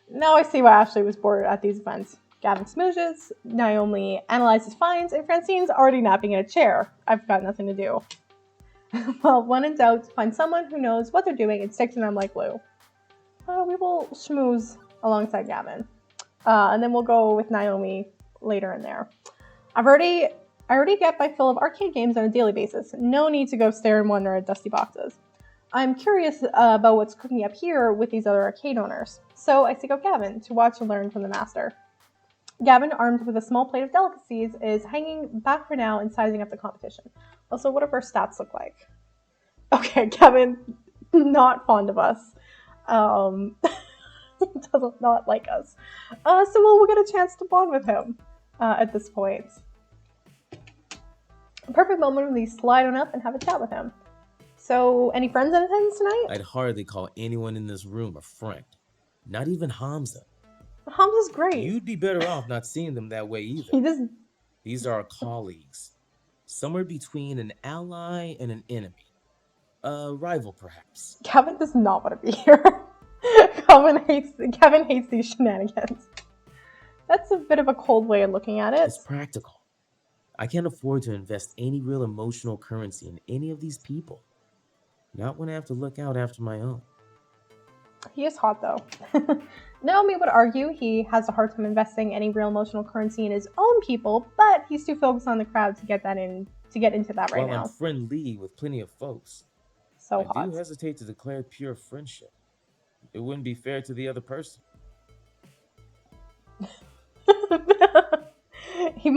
Now I see why Ashley was bored at these events. Gavin smooches, Naomi analyzes finds, and Francine's already napping in a chair. I've got nothing to do. Well, when in doubt, find someone who knows what they're doing and stick to them like glue. We will schmooze alongside Gavin. And then we'll go with Naomi later in there. I already get my fill of arcade games on a daily basis. No need to go stare and wonder at dusty boxes. I'm curious about what's cooking up here with these other arcade owners. So I seek out Gavin to watch and learn from the master. Gavin, armed with a small plate of delicacies, is hanging back for now and sizing up the competition. Also, what do her stats look like? Okay, Gavin, not fond of us. Does not like us. So we'll get a chance to bond with him at this point. A perfect moment when we slide on up and have a chat with him. So, any friends in attendance tonight? I'd hardly call anyone in this room a friend. Not even Hamza. Hamza's great. You'd be better off not seeing them that way either. He just... These are our colleagues. Somewhere between an ally and an enemy. A rival, perhaps. Kevin does not want to be here. Kevin hates these shenanigans. That's a bit of a cold way of looking at it. It's practical. I can't afford to invest any real emotional currency in any of these people. Not when I have to look out after my own. He is hot, though. Naomi would argue he has a hard time investing any real emotional currency in his own people, but he's too focused on the crowd to get into that right now. I'm friendly with plenty of folks. So I hot. do hesitate to declare pure friendship. It wouldn't be fair to the other person. He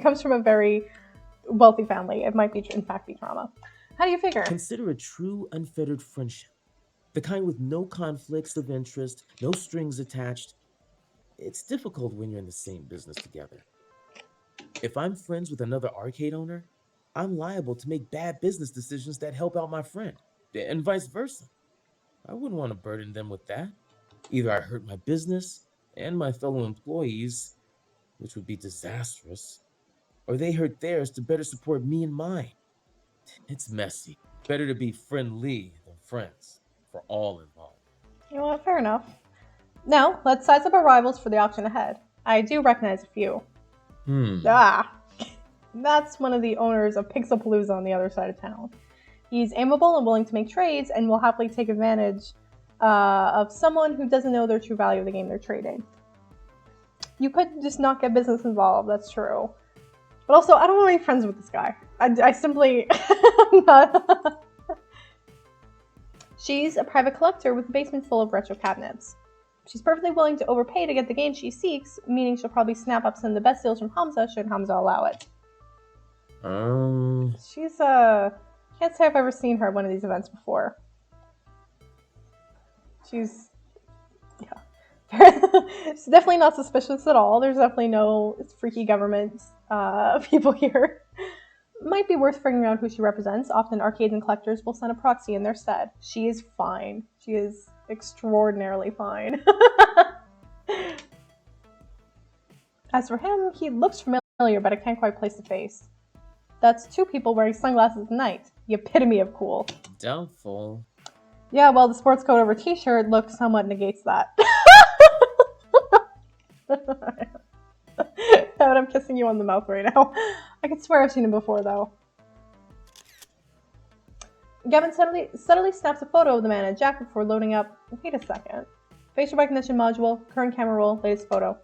comes from a very wealthy family. It might be, in fact, be trauma. How do you figure? Consider a true unfettered friendship. The kind with no conflicts of interest, no strings attached. It's difficult when you're in the same business together. If I'm friends with another arcade owner, I'm liable to make bad business decisions that help out my friend, and vice versa. I wouldn't want to burden them with that. Either I hurt my business and my fellow employees, which would be disastrous, or they hurt theirs to better support me and mine. It's messy. Better to be friendly than friends, for all involved. You know what? Fair enough. Now, let's size up our rivals for the auction ahead. I do recognize a few. That's one of the owners of Pixelpalooza on the other side of town. He's amiable and willing to make trades and will happily take advantage of someone who doesn't know their true value of the game they're trading. You could just not get business involved, that's true. But also, I don't want to be friends with this guy. I simply... I'm not... She's a private collector with a basement full of retro cabinets. She's perfectly willing to overpay to get the game she seeks, meaning she'll probably snap up some of the best deals from Hamza should Hamza allow it. She's, can't say I've ever seen her at one of these events before. She's... yeah. She's definitely not suspicious at all. There's definitely no freaky government people here. Might be worth figuring out who she represents. Often arcades and collectors will send a proxy in their stead. She is fine. She is extraordinarily fine. As for him, he looks familiar, but I can't quite place the face. That's two people wearing sunglasses at night. The epitome of cool. Doubtful. Yeah, well, the sports coat over t-shirt look somewhat negates that. But I'm kissing you on the mouth right now. I could swear I've seen him before, though. Gavin subtly snaps a photo of the man in a jacket before loading up. Wait a second. Facial recognition module, current camera roll, latest photo.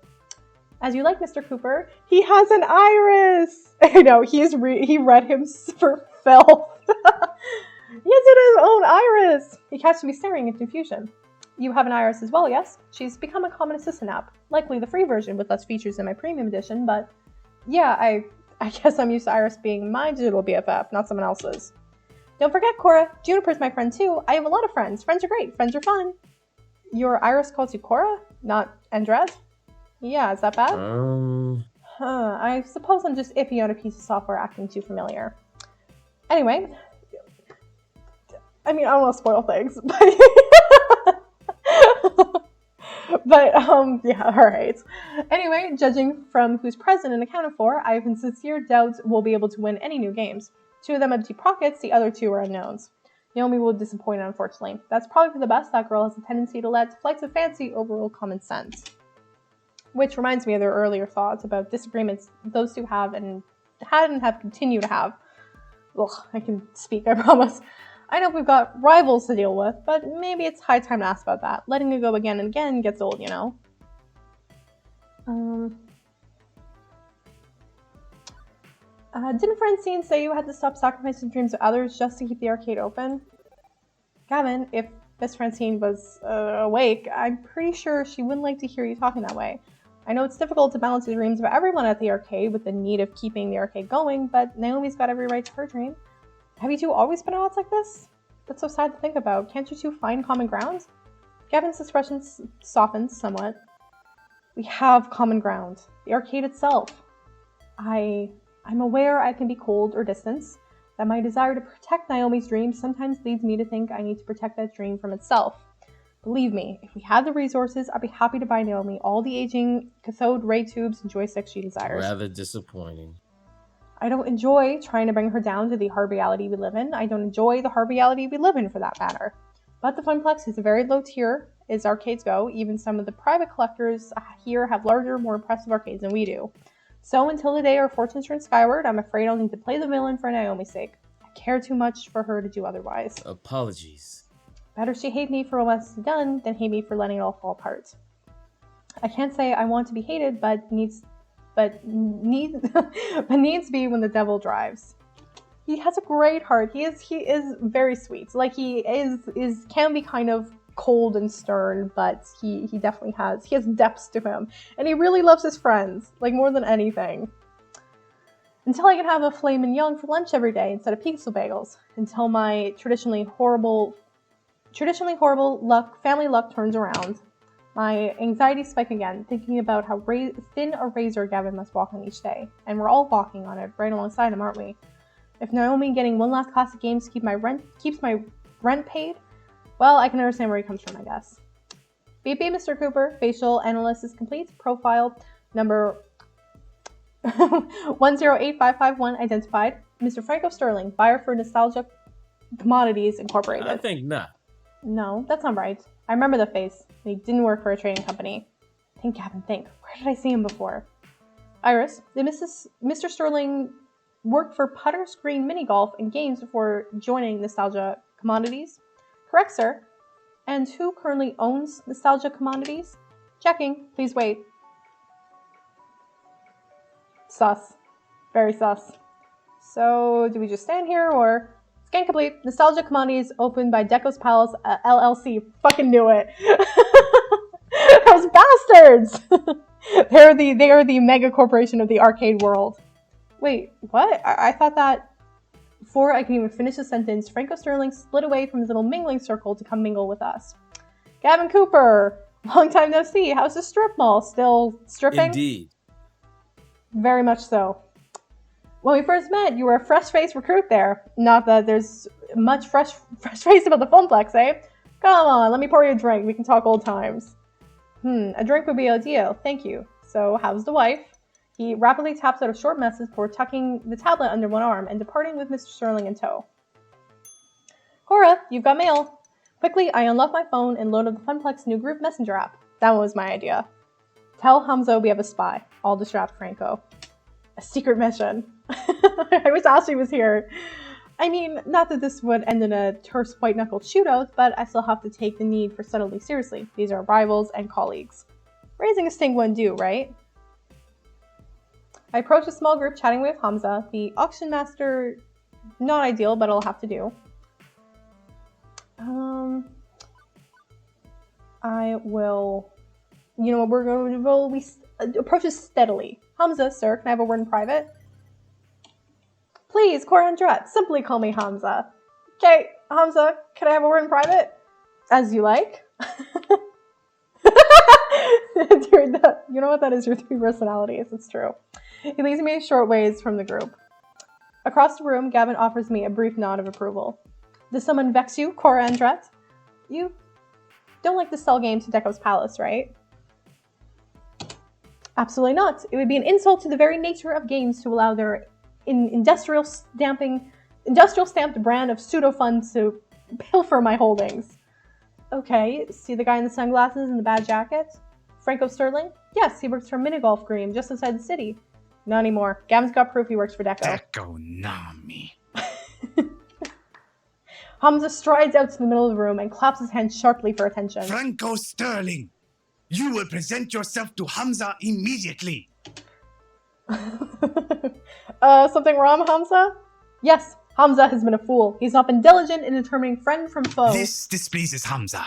As you like, Mr. Cooper, he has an iris! I know, he read him for filth. He has his own iris! He catches me staring in confusion. You have an iris as well, yes? She's become a common assistant app. Likely the free version with less features in my premium edition, but yeah, I guess I'm used to Iris being my digital BFF, not someone else's. Don't forget, Cora, Juniper's my friend too. I have a lot of friends. Friends are great. Friends are fun. Your Iris calls you Cora, not Andres? Yeah, is that bad? I suppose I'm just iffy on a piece of software acting too familiar. Anyway, I mean, I don't want to spoil things, but yeah, alright. Anyway, judging from who's present and accounted for, I have sincere doubts we'll be able to win any new games. Two of them empty pockets, the other two are unknowns. Naomi will disappoint, unfortunately. That's probably for the best. That girl has a tendency to let flights of fancy overrule common sense. Which reminds me of their earlier thoughts about disagreements those two have and had and have continued to have. Ugh, I can speak, I promise. I know we've got rivals to deal with, but maybe it's high time to ask about that. Letting it go again and again gets old, you know? Didn't Francine say you had to stop sacrificing dreams of others just to keep the arcade open? Gavin, if Miss Francine was awake, I'm pretty sure she wouldn't like to hear you talking that way. I know it's difficult to balance the dreams of everyone at the arcade with the need of keeping the arcade going, but Naomi's got every right to her dream. Have you two always been at odds like this? That's so sad to think about. Can't you two find common ground? Gavin's expression softens somewhat. We have common ground. The arcade itself. I'm aware I can be cold or distant, that my desire to protect Naomi's dream sometimes leads me to think I need to protect that dream from itself. Believe me, if we had the resources, I'd be happy to buy Naomi all the aging cathode ray tubes and joysticks she desires. Rather disappointing. I don't enjoy trying to bring her down to the hard reality we live in. I don't enjoy the hard reality we live in, for that matter. But the Funplex is a very low tier as arcades go. Even some of the private collectors here have larger, more impressive arcades than we do. So until the day our fortunes turn skyward, I'm afraid I'll need to play the villain for Naomi's sake. I care too much for her to do otherwise. Apologies. Better she hate me for what's done than hate me for letting it all fall apart. I can't say I want to be hated, but needs to be when the devil drives. He has a great heart. He is very sweet. Like, he can be kind of cold and stern, but he definitely has depths to him, and he really loves his friends, like, more than anything. Until I can have a filet mignon for lunch every day instead of pizza bagels. Until my traditionally horrible family luck turns around. My anxiety spike again, thinking about how thin a razor Gavin must walk on each day. And we're all walking on it, right alongside him, aren't we? If Naomi getting one last classic game to keeps my rent paid, well, I can understand where he comes from, I guess. Beep beep, Mr. Cooper. Facial analysis complete. Profile number 108551 identified. Mr. Franco Sterling, buyer for Nostalgia Commodities Incorporated. I think not. No, that's not right. I remember the face. He didn't work for a trading company. Think, Gavin, think. Where did I see him before? Iris, did Mr. Sterling work for Putter's Green Mini Golf and Games before joining Nostalgia Commodities? Correct, sir. And who currently owns Nostalgia Commodities? Checking. Please wait. Sus. Very sus. So, do we just stand here or... Scan complete. Nostalgia Commodities opened by Deco's Palace LLC. Fucking knew it. Those bastards! They are the mega corporation of the arcade world. Wait, what? I thought that... Before I can even finish the sentence, Franco Sterling split away from his little mingling circle to come mingle with us. Gavin Cooper! Long time no see. How's the strip mall? Still stripping? Indeed. Very much so. When we first met, you were a fresh-faced recruit there. Not that there's much fresh face about the Funplex, eh? Come on, let me pour you a drink. We can talk old times. A drink would be ideal. Thank you. So, how's the wife? He rapidly taps out a short message before tucking the tablet under one arm and departing with Mr. Sterling in tow. Cora, you've got mail. Quickly, I unlocked my phone and loaded the Funplex new group messenger app. That one was my idea. Tell Hamza we have a spy. I'll distract Franco. A secret mission. I wish Ashley was here. I mean, not that this would end in a terse white-knuckled shootout, but I still have to take the need for subtlety seriously. These are rivals and colleagues. Raising a stink wouldn't do, right? I approach a small group chatting with Hamza. The auction master, not ideal, but it'll have to do. I will, you know what, we're going to approach this steadily. Hamza, sir, can I have a word in private? Please, Cora Andret, simply call me Hamza. Okay, Hamza, can I have a word in private? As you like. Dude, you know what, that is your three personalities, it's true. He leads me a short ways from the group. Across the room, Gavin offers me a brief nod of approval. Does someone vex you, Cora Andret? You don't like to sell games to Deco's Palace, right? Absolutely not. It would be an insult to the very nature of games to allow their industrial stamped brand of pseudo-funds to pilfer my holdings. Okay, see the guy in the sunglasses and the bad jacket? Franco Sterling? Yes, he works for Minigolf Green, just outside the city. Not anymore. Gavin's got proof he works for Deco. Deco Nami. Hamza strides out to the middle of the room and claps his hands sharply for attention. Franco Sterling, you will present yourself to Hamza immediately. Something wrong, Hamza? Yes, Hamza has been a fool. He's not been diligent in determining friend from foe. This displeases Hamza.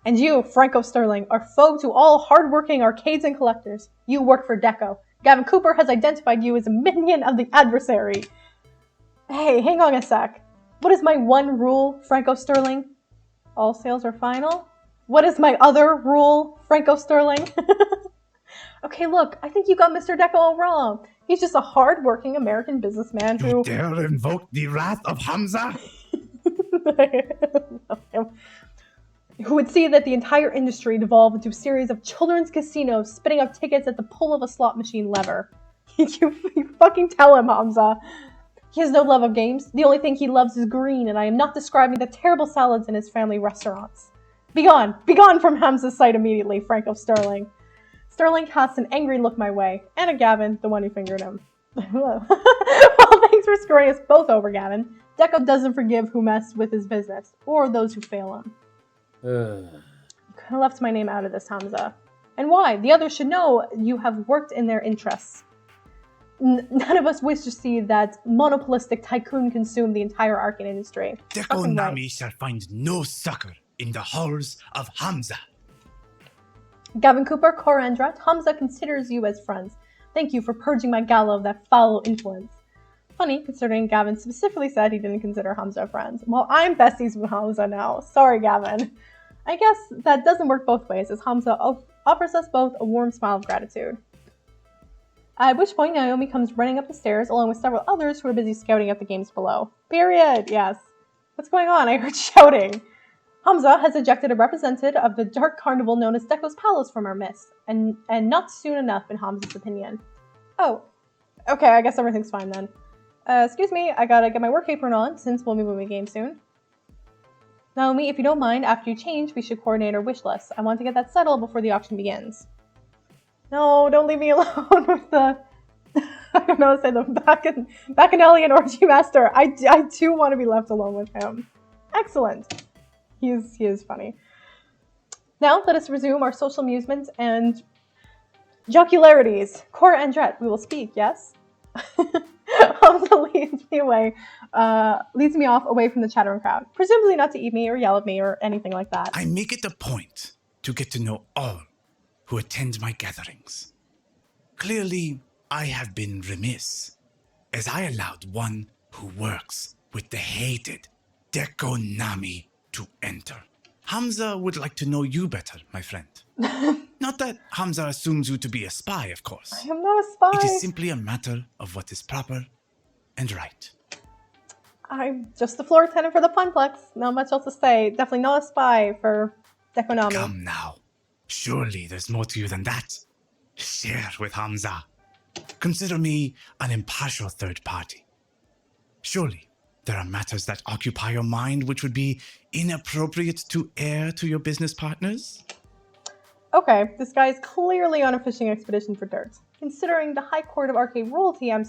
And you, Franco Sterling, are foe to all hard-working arcades and collectors. You work for Deco. Gavin Cooper has identified you as a minion of the adversary. Hey, hang on a sec. What is my one rule, Franco Sterling? All sales are final? What is my other rule, Franco Sterling? Okay, look, I think you got Mr. Deco all wrong. He's just a hard-working American businessman who... You dare invoke the wrath of Hamza? Who would see that the entire industry devolve into a series of children's casinos spitting out tickets at the pull of a slot machine lever. You fucking tell him, Hamza. He has no love of games. The only thing he loves is green, and I am not describing the terrible salads in his family restaurants. Begone! Begone from Hamza's sight immediately, Franco Sterling. Sterling casts an angry look my way, and at Gavin, the one who fingered him. Well, thanks for screwing us both over, Gavin. Deco doesn't forgive who mess with his business, or those who fail him. You could have left my name out of this, Hamza. And why? The others should know you have worked in their interests. None of us wish to see that monopolistic tycoon consume the entire arcade industry. Deco Nami shall find no succor in the halls of Hamza. Gavin Cooper, Cora Andret, Hamza considers you as friends. Thank you for purging my gala of that foul influence. Funny, considering Gavin specifically said he didn't consider Hamza a friend. Well, I'm besties with Hamza now. Sorry, Gavin. I guess that doesn't work both ways, as Hamza offers us both a warm smile of gratitude. At which point, Naomi comes running up the stairs, along with several others who are busy scouting out the games below. Period, yes. What's going on? I heard shouting. Hamza has ejected a representative of the dark carnival known as Deco's Palace from our midst, and not soon enough in Hamza's opinion. Oh, okay, I guess everything's fine then. Excuse me, I gotta get my work apron on, since we'll be moving game soon. Naomi, if you don't mind, after you change, we should coordinate our wish list. I want to get that settled before the auction begins. No, don't leave me alone with the... I don't know, say the Bacchanalian Orgy Master. I do want to be left alone with him. Excellent. He is funny. Now, let us resume our social amusements and Jocularities. Cora and Dret, we will speak, yes? Hamza leads me off away from the chattering crowd. Presumably not to eat me or yell at me or anything like that. I make it a point to get to know all who attend my gatherings. Clearly, I have been remiss, as I allowed one who works with the hated Deko Nami to enter. Hamza would like to know you better, my friend. Not that Hamza assumes you to be a spy, of course. I am not a spy. It is simply a matter of what is proper and right. I'm just the floor attendant for the Funplex. Not much else to say. Definitely not a spy for Deko Nami. Come now. Surely there's more to you than that. Share with Hamza. Consider me an impartial third party. Surely there are matters that occupy your mind which would be inappropriate to air to your business partners? Okay, this guy is clearly on a fishing expedition for dirt. Considering the High Court of Arcade royalty I'm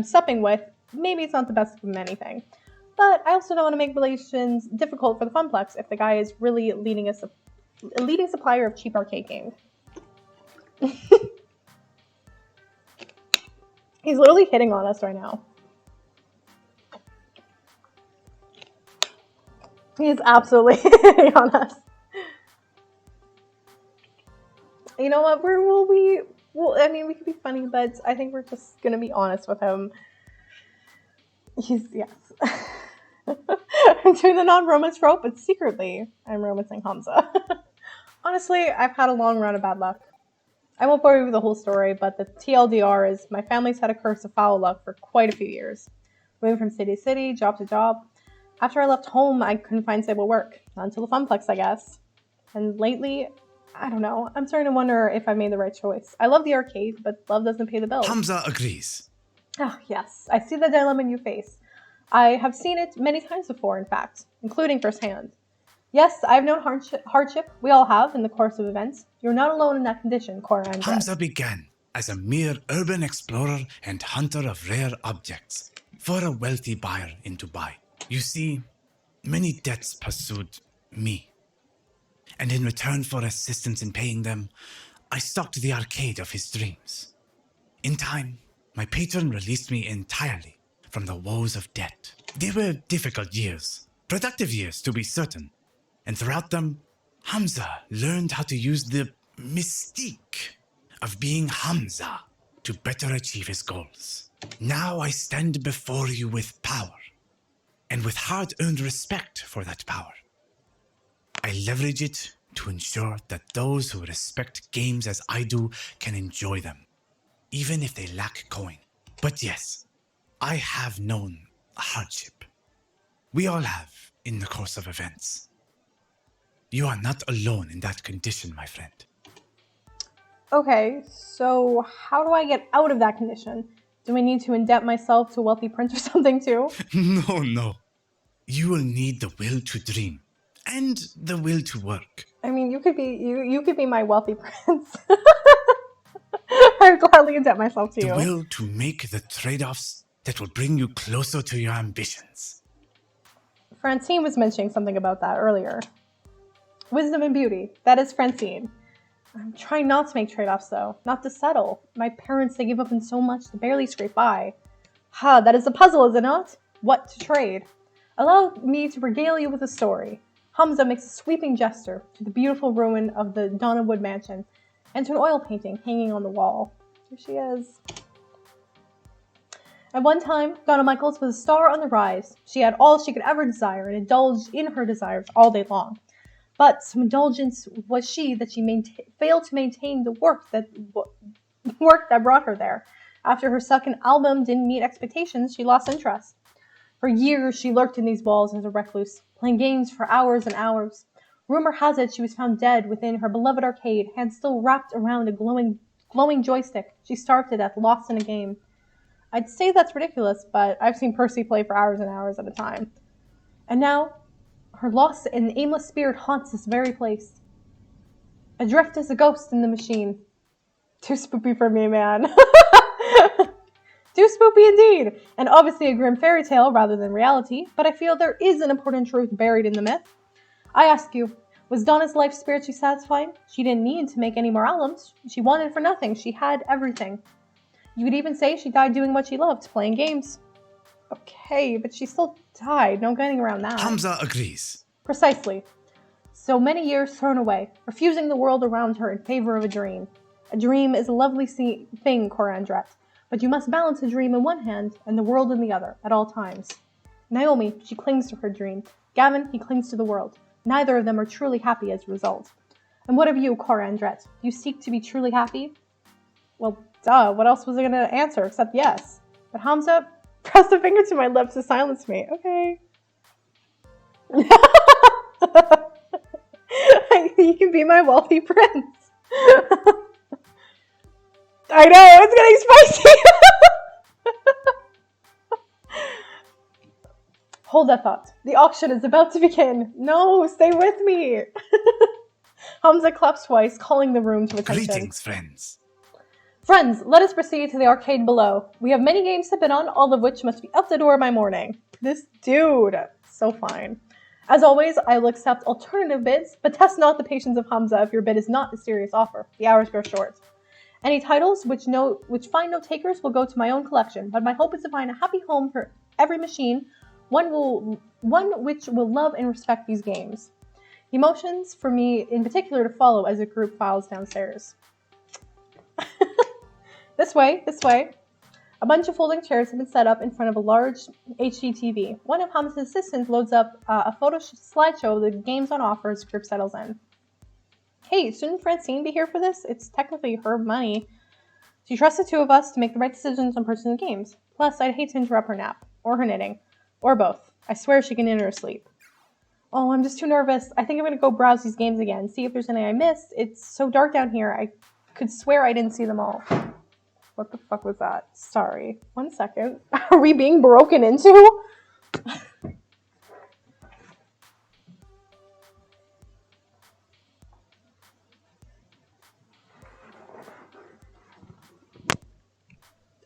supping with, maybe it's not the best of anything. But I also don't want to make relations difficult for the Funplex if the guy is really a leading supplier of cheap arcade games. He's literally hitting on us right now. He is absolutely hitting on us. You know what? I mean, we could be funny, but I think we're just gonna be honest with him. Yes. I'm doing the non-romance trope, but secretly, I'm romancing Hamza. Honestly, I've had a long run of bad luck. I won't bore you with the whole story, but the TLDR is my family's had a curse of foul luck for quite a few years. Moving from city to city, job to job. After I left home, I couldn't find stable work. Not until the Funplex, I guess. And lately, I don't know. I'm starting to wonder if I made the right choice. I love the arcade, but love doesn't pay the bills. Hamza agrees. Oh, yes. I see the dilemma you face. I have seen it many times before, in fact, including firsthand. Yes, I've known hardship. We all have in the course of events. You're not alone in that condition, Cora and Dret. Hamza began as a mere urban explorer and hunter of rare objects for a wealthy buyer in Dubai. You see, many debts pursued me. And in return for assistance in paying them, I stocked the arcade of his dreams. In time, my patron released me entirely from the woes of debt. They were difficult years, productive years to be certain, and throughout them, Hamza learned how to use the mystique of being Hamza to better achieve his goals. Now I stand before you with power, and with hard-earned respect for that power. I leverage it to ensure that those who respect games as I do can enjoy them, even if they lack coin. But yes, I have known hardship. We all have in the course of events. You are not alone in that condition, my friend. Okay, so how do I get out of that condition? Do I need to indebt myself to a wealthy prince or something too? No. You will need the will to dream and the will to work. I mean, you could be my wealthy prince. I would gladly indebt myself to you. The will to make the trade-offs that will bring you closer to your ambitions. Francine was mentioning something about that earlier. Wisdom and beauty. That is Francine. I'm trying not to make trade-offs, though. Not to settle. My parents, they give up in so much to barely scrape by. That is a puzzle, is it not? What to trade? Allow me to regale you with a story. Hamza makes a sweeping gesture to the beautiful ruin of the Donnawood mansion and to an oil painting hanging on the wall. Here she is. At one time, Donna Michaels was a star on the rise. She had all she could ever desire and indulged in her desires all day long. But some indulgence was she that she failed to maintain the work that brought her there. After her second album didn't meet expectations, she lost interest. For years, she lurked in these walls as a recluse, playing games for hours and hours. Rumor has it she was found dead within her beloved arcade, hands still wrapped around a glowing joystick. She starved to death, lost in a game. I'd say that's ridiculous, but I've seen Percy play for hours and hours at a time. And now, her lost and aimless spirit haunts this very place. Adrift as a ghost in the machine. Too spoopy for me, man. Too spoopy indeed. And obviously a grim fairy tale rather than reality, but I feel there is an important truth buried in the myth. I ask you, Was Donna's life spiritually satisfying? She didn't need to make any more albums. She wanted for nothing. She had everything. You could even say she died doing what she loved, playing games. Okay, but she still died. No getting around that. Hamza agrees. Precisely. So many years thrown away, refusing the world around her in favor of a dream. A dream is a lovely thing, Cora Andrette, but you must balance a dream in one hand and the world in the other at all times. Naomi, she clings to her dream. Gavin, he clings to the world. Neither of them are truly happy as a result. And what of you, Cora Andrette? Do you seek to be truly happy? Well, duh, what else was I going to answer except yes? But Hamza pressed a finger to my lips to silence me. Okay. You can be my wealthy prince. I know, it's getting spicy. Hold that thought. The auction is about to begin. No, stay with me. Hamza claps twice, calling the room to attention. Greetings, friends. Friends, let us proceed to the arcade below. We have many games to bid on, all of which must be out the door by morning. This dude, so fine. As always, I will accept alternative bids, but test not the patience of Hamza if your bid is not a serious offer. The hours grow short. Any titles which find no takers will go to my own collection, but my hope is to find a happy home for every machine, one which will love and respect these games. He motions for me in particular to follow as a group files downstairs. This way, this way. A bunch of folding chairs have been set up in front of a large HD TV. One of Hamza's assistants loads up a photo slideshow of the games on offer as the group settles in. Hey, shouldn't Francine be here for this? It's technically her money. She trusts the two of us to make the right decisions on purchasing games. Plus, I'd hate to interrupt her nap, or her knitting, or both. I swear she can in her sleep. Oh, I'm just too nervous. I think I'm going to go browse these games again, see if there's any I missed. It's so dark down here, I could swear I didn't see them all. What the fuck was that? Sorry. 1 second. Are we being broken into?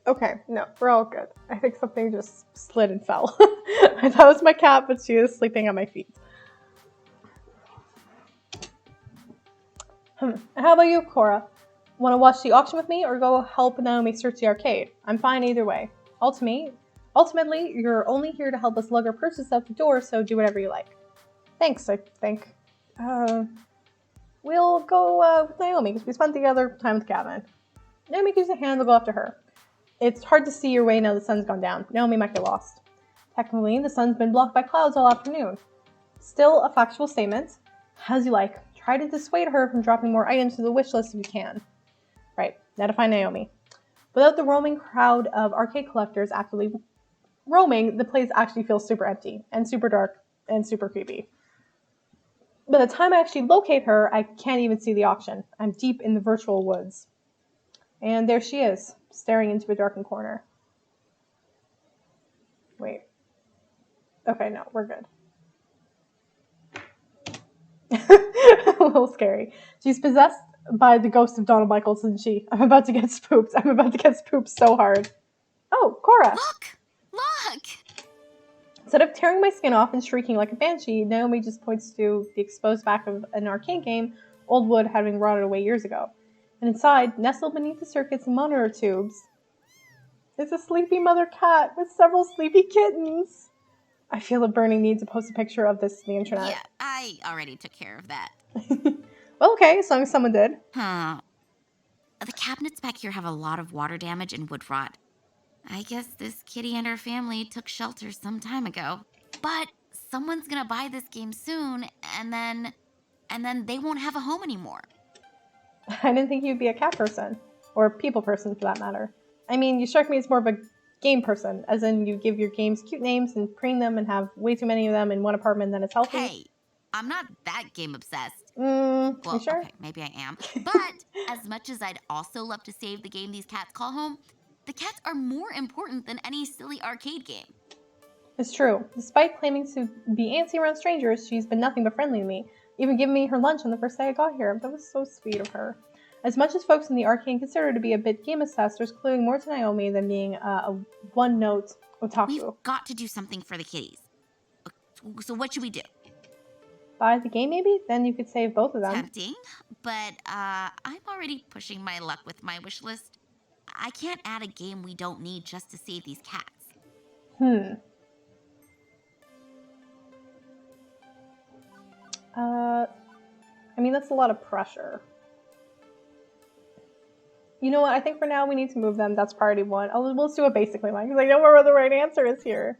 Okay, no, we're all good. I think something just slid and fell. I thought it was my cat, but she is sleeping on my feet. How about you, Cora? Want to watch the auction with me or go help Naomi search the arcade? I'm fine either way. Ultimately, you're only here to help us lug our purchase out the door, so do whatever you like. Thanks, I think. We'll go with Naomi because we spent the other time with Gavin. Naomi gives a hand, we'll go after her. It's hard to see your way now the sun's gone down. Naomi might get lost. Technically, the sun's been blocked by clouds all afternoon. Still a factual statement. As you like. Try to dissuade her from dropping more items to the wish list if you can. Right, now to find Naomi. Without the roaming crowd of arcade collectors actively roaming, the place actually feels super empty and super dark and super creepy. By the time I actually locate her, I can't even see the auction. I'm deep in the virtual woods. And there she is, staring into a darkened corner. Wait. Okay, no, we're good. A little scary. She's possessed by the ghost of Donna Michaels, isn't she? I'm about to get spooked. I'm about to get spooked so hard. Oh, Cora! Look! Instead of tearing my skin off and shrieking like a banshee, Naomi just points to the exposed back of an arcade game, old wood having rotted away years ago. And inside, nestled beneath the circuits and monitor tubes, is a sleepy mother cat with several sleepy kittens. I feel a burning need to post a picture of this to the internet. Yeah, I already took care of that. Well, okay, as long as someone did. Huh. The cabinets back here have a lot of water damage and wood rot. I guess this kitty and her family took shelter some time ago. But someone's gonna buy this game soon, and then they won't have a home anymore. I didn't think you'd be a cat person. Or a people person, for that matter. I mean, you strike me as more of a game person, as in you give your games cute names and preen them and have way too many of them in one apartment, then it's healthy. Hey, I'm not that game obsessed. Well, Well, sure? okay, maybe I am. But as much as I'd also love to save the game these cats call home, the cats are more important than any silly arcade game. It's true. Despite claiming to be antsy around strangers, she's been nothing but friendly to me, even giving me her lunch on the first day I got here. That was so sweet of her. As much as folks in the arcade consider her to be a bit game-obsessed, there's clearly more to Naomi than being a one-note otaku. We've got to do something for the kitties. So what should we do? buy the game maybe? Then you could save both of them. Tempting, but I'm already pushing my luck with my wish list. I can't add a game we don't need just to save these cats. I mean, that's a lot of pressure. You know what? I think for now we need to move them. That's priority 1. Let's do it basically, Mike, because I know where the right answer is here.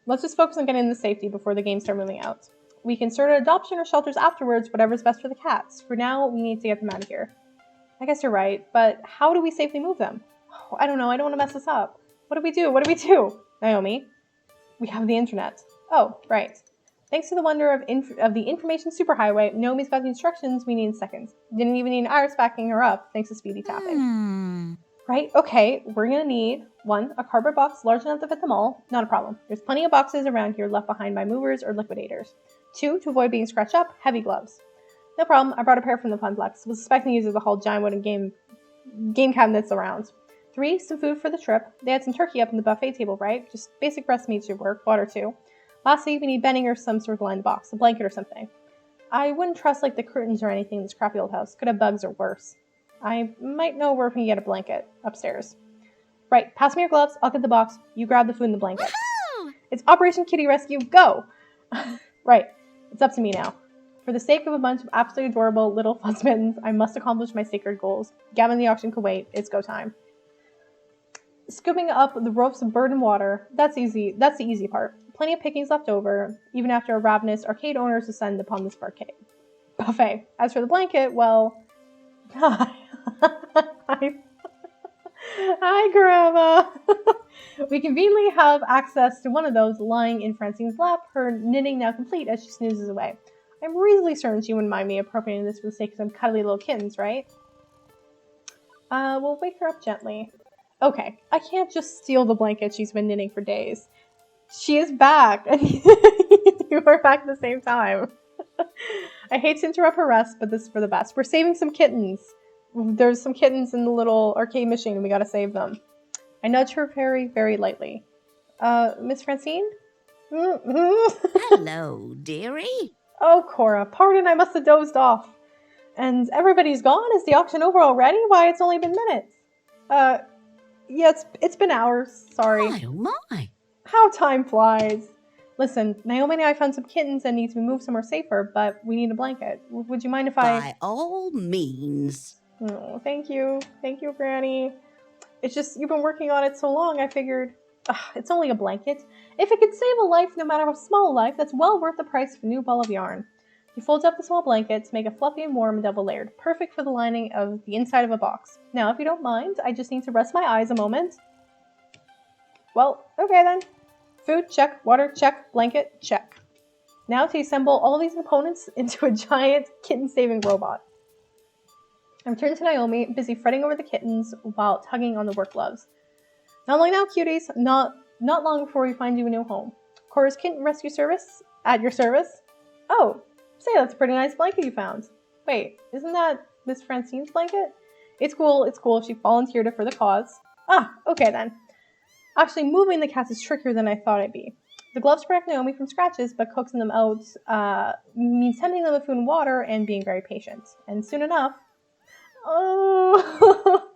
Let's just focus on getting the safety before the games start moving out. We can start adoption or shelters afterwards, whatever's best for the cats. For now, we need to get them out of here. I guess you're right, but how do we safely move them? Oh, I don't know. I don't want to mess this up. What do we do? What do we do? Naomi, we have the internet. Oh, right. Thanks to the wonder of the information superhighway, Naomi's got the instructions we need in seconds. Didn't even need Iris backing her up, thanks to speedy tapping. Right, okay, we're gonna need 1, a cardboard box large enough to fit them all. Not a problem. There's plenty of boxes around here left behind by movers or liquidators. 2, to avoid being scratched up, heavy gloves. No problem, I brought a pair from the Funplex. Was expecting users to haul giant wooden game cabinets around. 3, some food for the trip. They had some turkey up in the buffet table, right? Just basic breast meat should work. Water too. Lastly, we need bedding or some sort of lined box, a blanket or something. I wouldn't trust like the curtains or anything in this crappy old house. Could have bugs or worse. I might know where we can get a blanket. Upstairs. Right, pass me your gloves, I'll get the box, you grab the food and the blanket. Woohoo! It's Operation Kitty Rescue, go! Right, it's up to me now. For the sake of a bunch of absolutely adorable little fuzz mittens, I must accomplish my sacred goals. Gavin the auction could wait, it's go time. Scooping up the ropes of bird and water, that's easy. That's the easy part. Plenty of pickings left over, even after a ravenous arcade owners descend upon this buffet. As for the blanket, well... Hi, Grandma! We conveniently have access to one of those lying in Francine's lap, her knitting now complete as she snoozes away. I'm reasonably certain she wouldn't mind me appropriating this for the sake of some cuddly little kittens, right? We'll wake her up gently. Okay, I can't just steal the blanket she's been knitting for days. She is back, and you are back at the same time. I hate to interrupt her rest, but this is for the best. We're saving some kittens. There's some kittens in the little arcade machine, and we gotta save them. I nudge her very, very lightly. Miss Francine? Hello, dearie. Oh, Cora, pardon, I must have dozed off. And everybody's gone? Is the auction over already? Why, it's only been minutes. Yeah, it's been hours. Sorry. Oh my. How time flies. Listen, Naomi and I found some kittens that need to be moved somewhere safer, but we need a blanket. Would you mind if I... By all means. Oh, thank you. Thank you, Granny. It's just, you've been working on it so long, I figured, it's only a blanket. If it could save a life, no matter how small a life, that's well worth the price of a new ball of yarn. You fold up the small blanket to make it fluffy and warm and double layered, perfect for the lining of the inside of a box. Now, if you don't mind, I just need to rest my eyes a moment. Well, okay then. Food, check. Water, check. Blanket, check. Now to assemble all these components into a giant kitten-saving robot. I'm turned to Naomi, busy fretting over the kittens while tugging on the work gloves. Not long now, cuties. Not long before we find you a new home. Cora's Kitten Rescue Service, at your service. Oh, say, that's a pretty nice blanket you found. Wait, isn't that Miss Francine's blanket? It's cool, she volunteered it for the cause. Ah, okay then. Actually, moving the cats is trickier than I thought it'd be. The gloves protect Naomi from scratches, but coaxing them out means tending them with food and water and being very patient. And soon enough... Oh!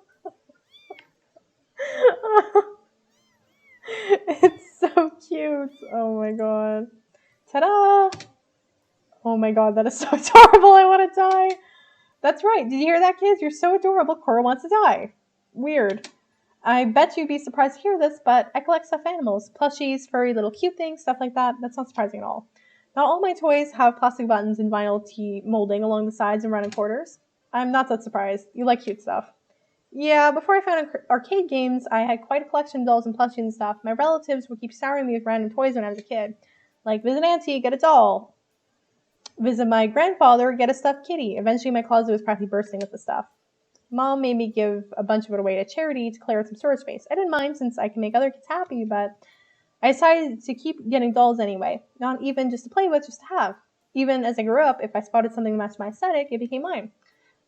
It's so cute. Oh my god. Ta-da! Oh my god, that is so adorable. I want to die. That's right. Did you hear that, kids? You're so adorable. Cora wants to die. Weird. I bet you'd be surprised to hear this, but I collect stuffed animals. Plushies, furry little cute things, stuff like that. That's not surprising at all. Not all my toys have plastic buttons and vinyl tee molding along the sides and rounded corners. I'm not that surprised. You like cute stuff. Yeah, before I found arcade games, I had quite a collection of dolls and plushies and stuff. My relatives would keep showering me with random toys when I was a kid. Like, visit Auntie, get a doll. Visit my grandfather, get a stuffed kitty. Eventually my closet was practically bursting with the stuff. Mom made me give a bunch of it away to charity to clear out some storage space. I didn't mind since I can make other kids happy, but I decided to keep getting dolls anyway. Not even just to play with, just to have. Even as I grew up, if I spotted something that matched my aesthetic, it became mine.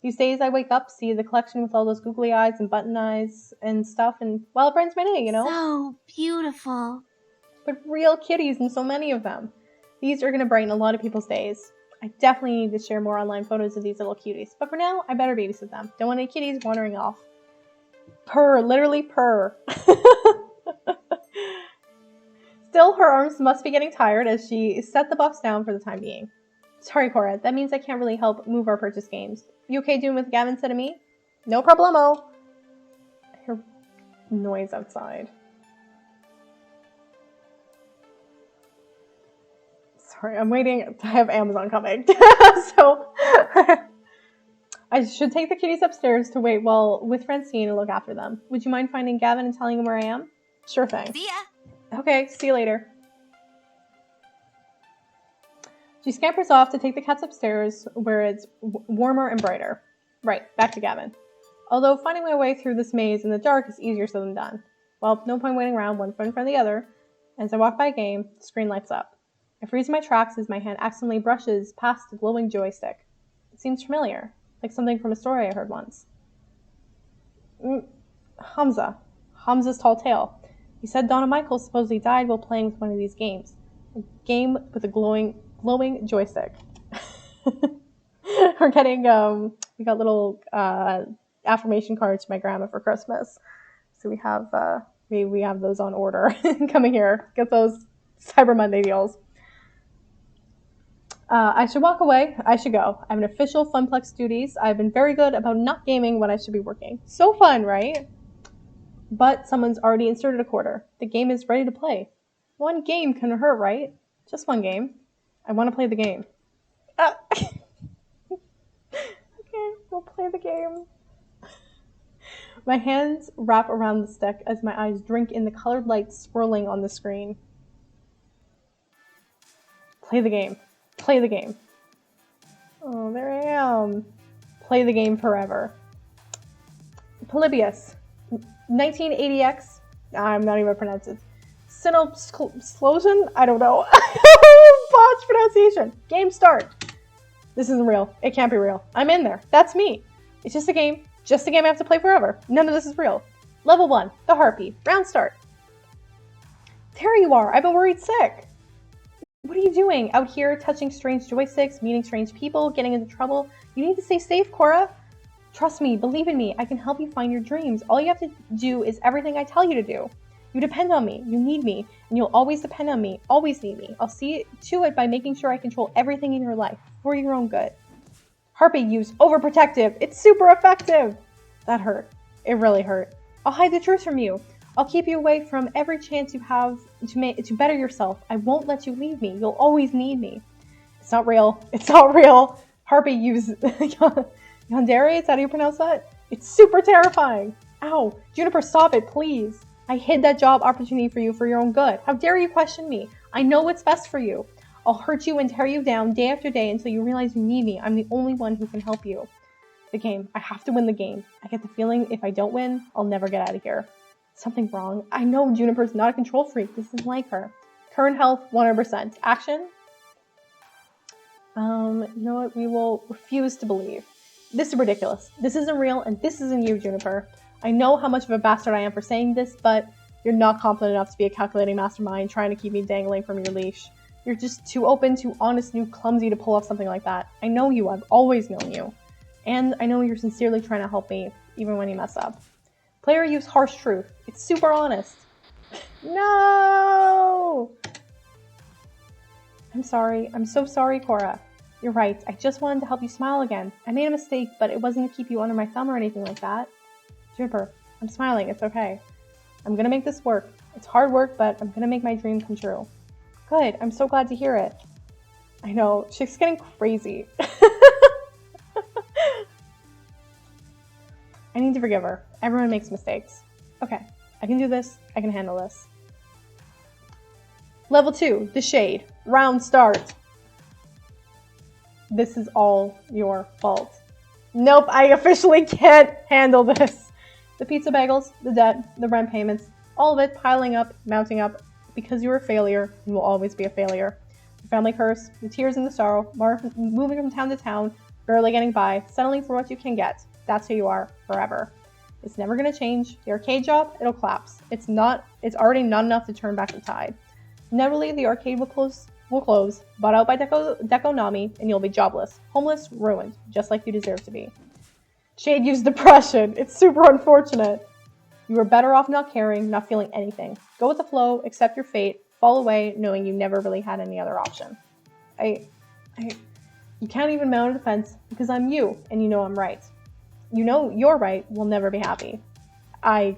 These days I wake up, see the collection with all those googly eyes and button eyes and stuff, and, well, it brightens my day, you know? So beautiful. But real kitties, and so many of them. These are going to brighten a lot of people's days. I definitely need to share more online photos of these little cuties. But for now, I better babysit them. Don't want any kitties wandering off. Purr, literally purr. Still, her arms must be getting tired as she set the box down for the time being. Sorry, Cora, that means I can't really help move our purchase games. You okay doing with Gavin instead of me? No problemo. I hear noise outside. Sorry, I'm waiting to have Amazon coming. So, I should take the kitties upstairs to wait with Francine and look after them. Would you mind finding Gavin and telling him where I am? Sure thing. See ya. Okay, see you later. She scampers off to take the cats upstairs where it's warmer and brighter. Right, back to Gavin. Although finding my way through this maze in the dark is easier said than done. Well, no point waiting around one foot in front of the other. As I walk by a game, the screen lights up. I freeze in my tracks as my hand accidentally brushes past the glowing joystick. It seems familiar, like something from a story I heard once. Hamza. Hamza's Tall Tale. He said Donna Michaels supposedly died while playing with one of these games. A game with a glowing joystick. We're getting, we got little affirmation cards to my grandma for Christmas. So we have we have those on order. Coming here, get those Cyber Monday deals. I should walk away. I should go. I have an official Funplex duties. I've been very good about not gaming when I should be working. So fun, right? But someone's already inserted a quarter. The game is ready to play. One game can hurt, right? Just one game. I want to play the game. Okay, we'll play the game. My hands wrap around the stick as my eyes drink in the colored lights swirling on the screen. Play the game. Play the game. Oh, there I am. Play the game forever. Polybius. 1980X. I'm not even pronouncing it. Sinopslosion? I don't know. Botch pronunciation. Game start. This isn't real. It can't be real. I'm in there. That's me. It's just a game. Just a game I have to play forever. None of this is real. Level 1. The Harpy. Round start. There you are. I've been worried sick. What are you doing? Out here touching strange joysticks, meeting strange people, getting into trouble? You need to stay safe, Cora. Trust me, believe in me, I can help you find your dreams. All you have to do is everything I tell you to do. You depend on me, you need me, and you'll always depend on me, always need me. I'll see to it by making sure I control everything in your life, for your own good. Harpy use overprotective. It's super effective. That hurt. It really hurt. I'll hide the truth from you. I'll keep you away from every chance you have to better yourself. I won't let you leave me. You'll always need me. It's not real. It's not real. Harpy use Yandere, is that how you pronounce that? It's super terrifying. Ow. Juniper, stop it, please. I hid that job opportunity for you for your own good. How dare you question me? I know what's best for you. I'll hurt you and tear you down day after day until you realize you need me. I'm the only one who can help you. The game. I have to win the game. I get the feeling if I don't win, I'll never get out of here. Something wrong. I know Juniper's not a control freak. This is like her. Current health, 100%. Action? You know what? We will refuse to believe. This is ridiculous. This isn't real, and this isn't you, Juniper. I know how much of a bastard I am for saying this, but you're not confident enough to be a calculating mastermind trying to keep me dangling from your leash. You're just too open, too honest, and too clumsy to pull off something like that. I know you. I've always known you. And I know you're sincerely trying to help me, even when you mess up. Player use harsh truth. It's super honest. No! I'm sorry. I'm so sorry, Cora. You're right. I just wanted to help you smile again. I made a mistake, but it wasn't to keep you under my thumb or anything like that. Juniper, I'm smiling. It's okay. I'm gonna make this work. It's hard work, but I'm gonna make my dream come true. Good. I'm so glad to hear it. I know. She's getting crazy. I need to forgive her. Everyone makes mistakes. Okay. I can do this. I can handle this. Level 2. The Shade. Round start. This is all your fault. Nope, I officially can't handle this. The pizza bagels, the debt, the rent payments, all of it piling up, mounting up, because you're a failure and will always be a failure. The family curse, the tears and the sorrow, moving from town to town, barely getting by, settling for what you can get. That's who you are forever. It's never gonna change. The arcade job, it'll collapse. It's already not enough to turn back the tide. Inevitably, the arcade will close will close, bought out by Dekonami, and you'll be jobless, homeless, ruined, just like you deserve to be. Shade used depression. It's super unfortunate. You are better off not caring, not feeling anything. Go with the flow, accept your fate, fall away, knowing you never really had any other option. You can't even mount a defense because I'm you, and you know I'm right. You know you're right, we'll never be happy. I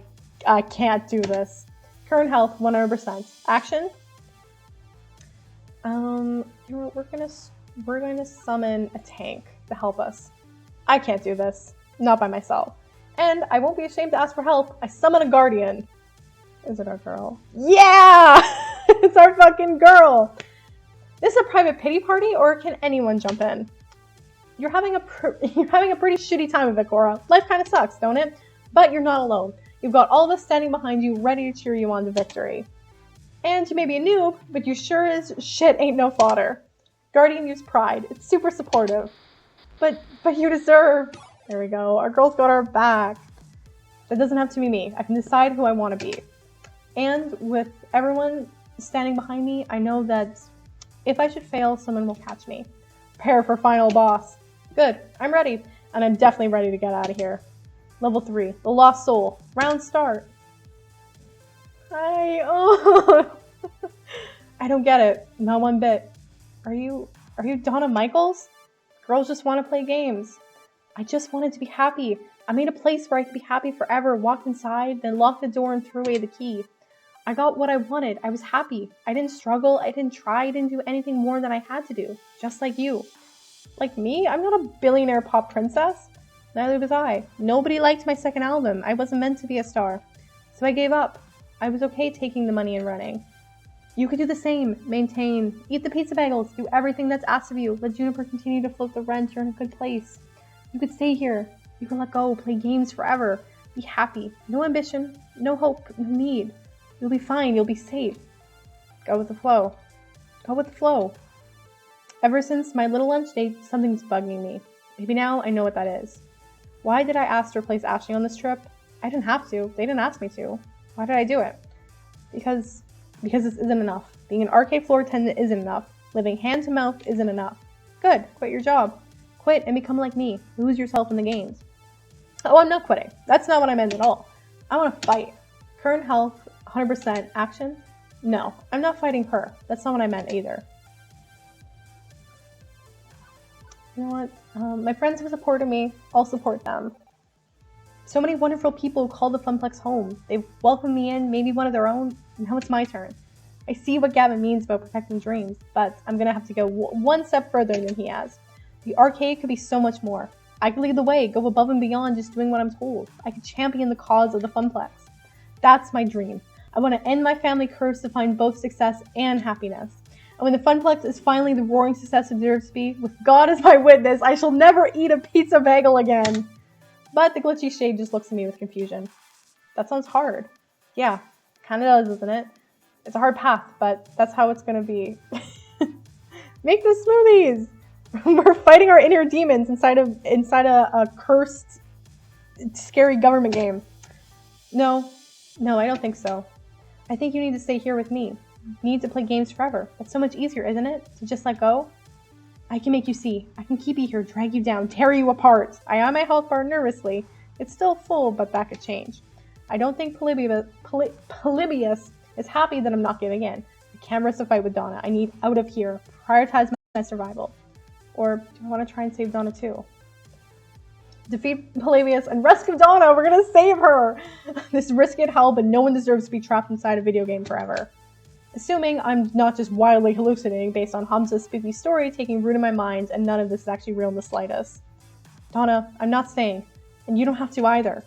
can't do this. Current health, 100%. Action? We're gonna summon a tank to help us. I can't do this. Not by myself. And I won't be ashamed to ask for help. I summon a guardian. Is it our girl? Yeah! It's our fucking girl! This is a private pity party, or can anyone jump in? You're having a pretty shitty time of it, Cora. Life kind of sucks, don't it? But you're not alone. You've got all of us standing behind you, ready to cheer you on to victory. And you may be a noob, but you sure as shit ain't no fodder. Guardian used pride. It's super supportive. But you deserve... There we go. Our girl's got our back. That doesn't have to be me. I can decide who I want to be. And with everyone standing behind me, I know that if I should fail, someone will catch me. Prepare for final boss. Good. I'm ready. And I'm definitely ready to get out of here. Level 3. The Lost Soul. Round start. I don't get it. Not one bit. Are you Donna Michaels? Girls just want to play games. I just wanted to be happy. I made a place where I could be happy forever, walked inside, then locked the door and threw away the key. I got what I wanted. I was happy. I didn't struggle. I didn't try. I didn't do anything more than I had to do. Just like you. Like me? I'm not a billionaire pop princess. Neither was I. Nobody liked my second album. I wasn't meant to be a star. So I gave up. I was okay taking the money and running. You could do the same. Maintain. Eat the pizza bagels. Do everything that's asked of you. Let Juniper continue to float the rent. You're in a good place. You could stay here. You can let go. Play games forever. Be happy. No ambition. No hope. No need. You'll be fine. You'll be safe. Go with the flow. Go with the flow. Ever since my little lunch date, something's bugging me. Maybe now I know what that is. Why did I ask to replace Ashley on this trip? I didn't have to. They didn't ask me to. Why did I do it? Because this isn't enough. Being an arcade floor attendant isn't enough. Living hand to mouth isn't enough. Good. Quit your job. Quit and become like me. Lose yourself in the games. Oh, I'm not quitting. That's not what I meant at all. I want to fight. Current health, 100%. Action? No, I'm not fighting her. That's not what I meant either. You know what? My friends have supported me. I'll support them. So many wonderful people call the Funplex home. They've welcomed me in, maybe one of their own. Now it's my turn. I see what Gavin means about protecting dreams, but I'm gonna have to go one step further than he has. The arcade could be so much more. I could lead the way, go above and beyond just doing what I'm told. I could champion the cause of the Funplex. That's my dream. I want to end my family curse to find both success and happiness. And when the Funplex is finally the roaring success it deserves to be, with God as my witness, I shall never eat a pizza bagel again. But the glitchy shade just looks at me with confusion. That sounds hard. Yeah, kinda does, isn't it? It's a hard path, but that's how it's gonna be. Make the smoothies! We're fighting our inner demons inside a cursed, scary government game. No, I don't think so. I think you need to stay here with me. You need to play games forever. It's so much easier, isn't it? To just let go? I can make you see. I can keep you here, drag you down, tear you apart. I eye my health bar nervously. It's still full, but that could change. I don't think Polybius is happy that I'm not giving in. I can't risk a fight with Donna. I need out of here. Prioritize my survival. Or do I want to try and save Donna too? Defeat Polybius and rescue Donna! We're gonna save her! This risk it hell, but no one deserves to be trapped inside a video game forever. Assuming I'm not just wildly hallucinating based on Hamza's spooky story taking root in my mind and none of this is actually real in the slightest. Donna, I'm not staying. And you don't have to either.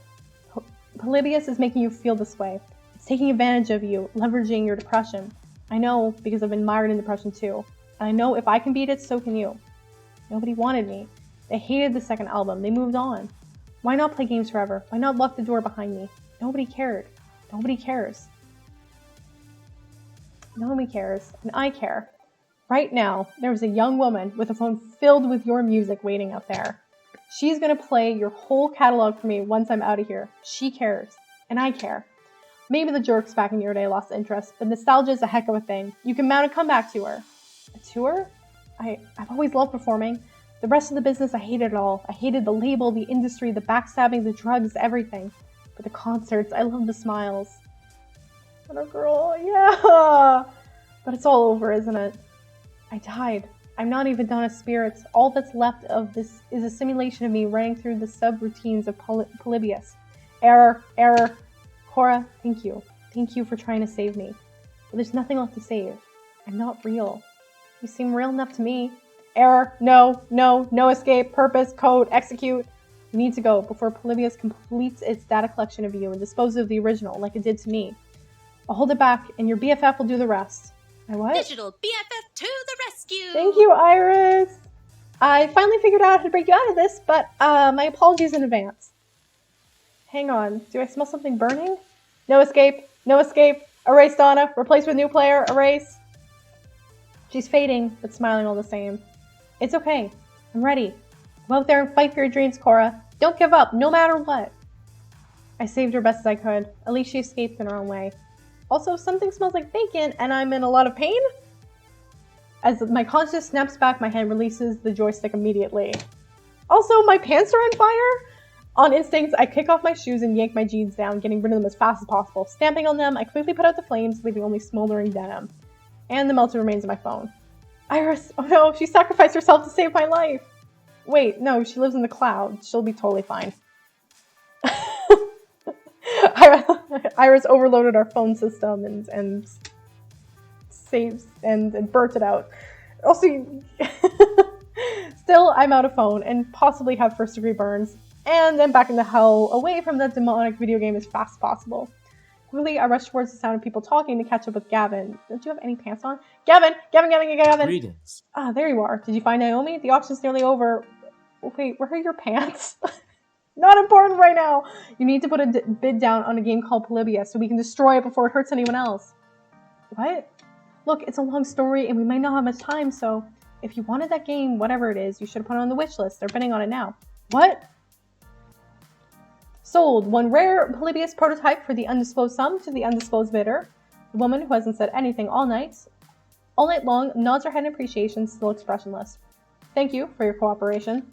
Polybius is making you feel this way. It's taking advantage of you, leveraging your depression. I know, because I've been mired in depression too. And I know if I can beat it, so can you. Nobody wanted me. They hated the second album. They moved on. Why not play games forever? Why not lock the door behind me? Nobody cared. Nobody cares. Nobody cares. And I care. Right now, there's a young woman with a phone filled with your music waiting out there. She's gonna play your whole catalog for me once I'm out of here. She cares. And I care. Maybe the jerks back in your day lost interest, but nostalgia is a heck of a thing. You can mount a comeback to her. A tour? I've always loved performing. The rest of the business, I hated it all. I hated the label, the industry, the backstabbing, the drugs, everything. But the concerts, I love the smiles. What a girl, yeah! But it's all over, isn't it? I died. I'm not even done as spirits. All that's left of this is a simulation of me running through the subroutines of Polybius. Error. Cora, thank you. Thank you for trying to save me. But there's nothing left to save. I'm not real. You seem real enough to me. Error. No escape. Purpose. Code. Execute. You need to go before Polybius completes its data collection of you and disposes of the original like it did to me. I'll hold it back, and your BFF will do the rest. My what? Digital BFF to the rescue! Thank you, Iris! I finally figured out how to break you out of this, but my apologies in advance. Hang on. Do I smell something burning? No escape. Erase Donna. Replace with new player. Erase. She's fading, but smiling all the same. It's okay. I'm ready. Go out there and fight for your dreams, Cora. Don't give up, no matter what. I saved her best as I could. At least she escaped in her own way. Also, something smells like bacon, and I'm in a lot of pain? As my conscience snaps back, my hand releases the joystick immediately. Also, my pants are on fire? On instinct, I kick off my shoes and yank my jeans down, getting rid of them as fast as possible. Stamping on them, I quickly put out the flames, leaving only smoldering denim. And the melted remains of my phone. Iris! Oh no, she sacrificed herself to save my life! Wait, no, she lives in the cloud. She'll be totally fine. Iris overloaded our phone system and saves and burnt it out. Also, still, I'm out of phone and possibly have first-degree burns. And I'm backing the hell away from that demonic video game as fast as possible. Quickly, I rush towards the sound of people talking to catch up with Gavin. Don't you have any pants on? Gavin! Greetings. Ah, there you are. Did you find Naomi? The auction's nearly over. Wait, where are your pants? Not important right now. You need to put a bid down on a game called Polybius so we can destroy it before it hurts anyone else. What? Look, it's a long story and we might not have much time, so if you wanted that game, whatever it is, you should have put it on the wish list. They're bidding on it now. What? Sold. One rare Polybius prototype for the undisclosed sum to the undisclosed bidder. The woman, who hasn't said anything all night long, nods her head in appreciation, still expressionless. Thank you for your cooperation.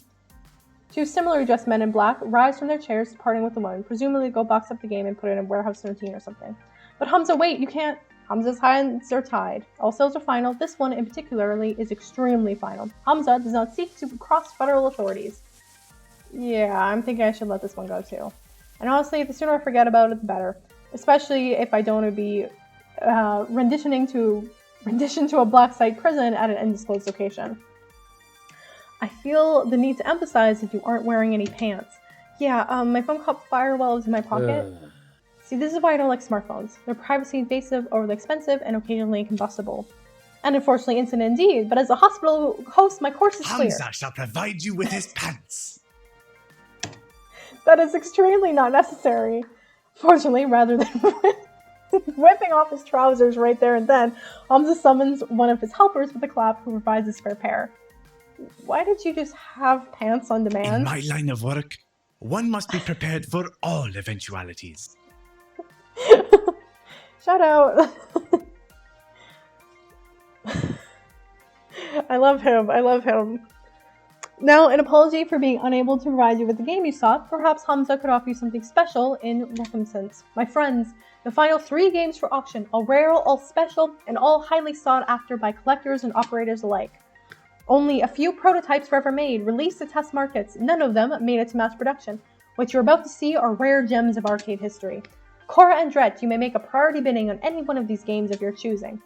Two similarly dressed men in black rise from their chairs, parting with the woman, presumably go box up the game and put it in Warehouse 13 or something. But Hamza, wait, you can't. Hamza's hands are tied. All sales are final. This one in particularly is extremely final. Hamza does not seek to cross federal authorities. Yeah, I'm thinking I should let this one go too. And honestly, the sooner I forget about it, the better. Especially if I don't want to be renditioned to a black site prison at an undisclosed location. I feel the need to emphasize that you aren't wearing any pants. Yeah, my phone caught fire while it was in my pocket. See, this is why I don't like smartphones. They're privacy invasive, overly expensive, and occasionally combustible. And unfortunately instant indeed, but as a hospital host, my course is clear. Hamza shall provide you with his pants. That is extremely not necessary. Fortunately, rather than whipping off his trousers right there and then, Hamza summons one of his helpers with a clap who provides a spare pair. Why did you just have pants on demand? In my line of work, one must be prepared for all eventualities. Shout out. I love him. Now, an apology for being unable to provide you with the game you sought. Perhaps Hamza could offer you something special in recompense. My friends, the final 3 games for auction, all rare, all special, and all highly sought after by collectors and operators alike. Only a few prototypes were ever made, released to test markets. None of them made it to mass production. What you're about to see are rare gems of arcade history. Cora and Dret, you may make a priority bidding on any one of these games of your choosing.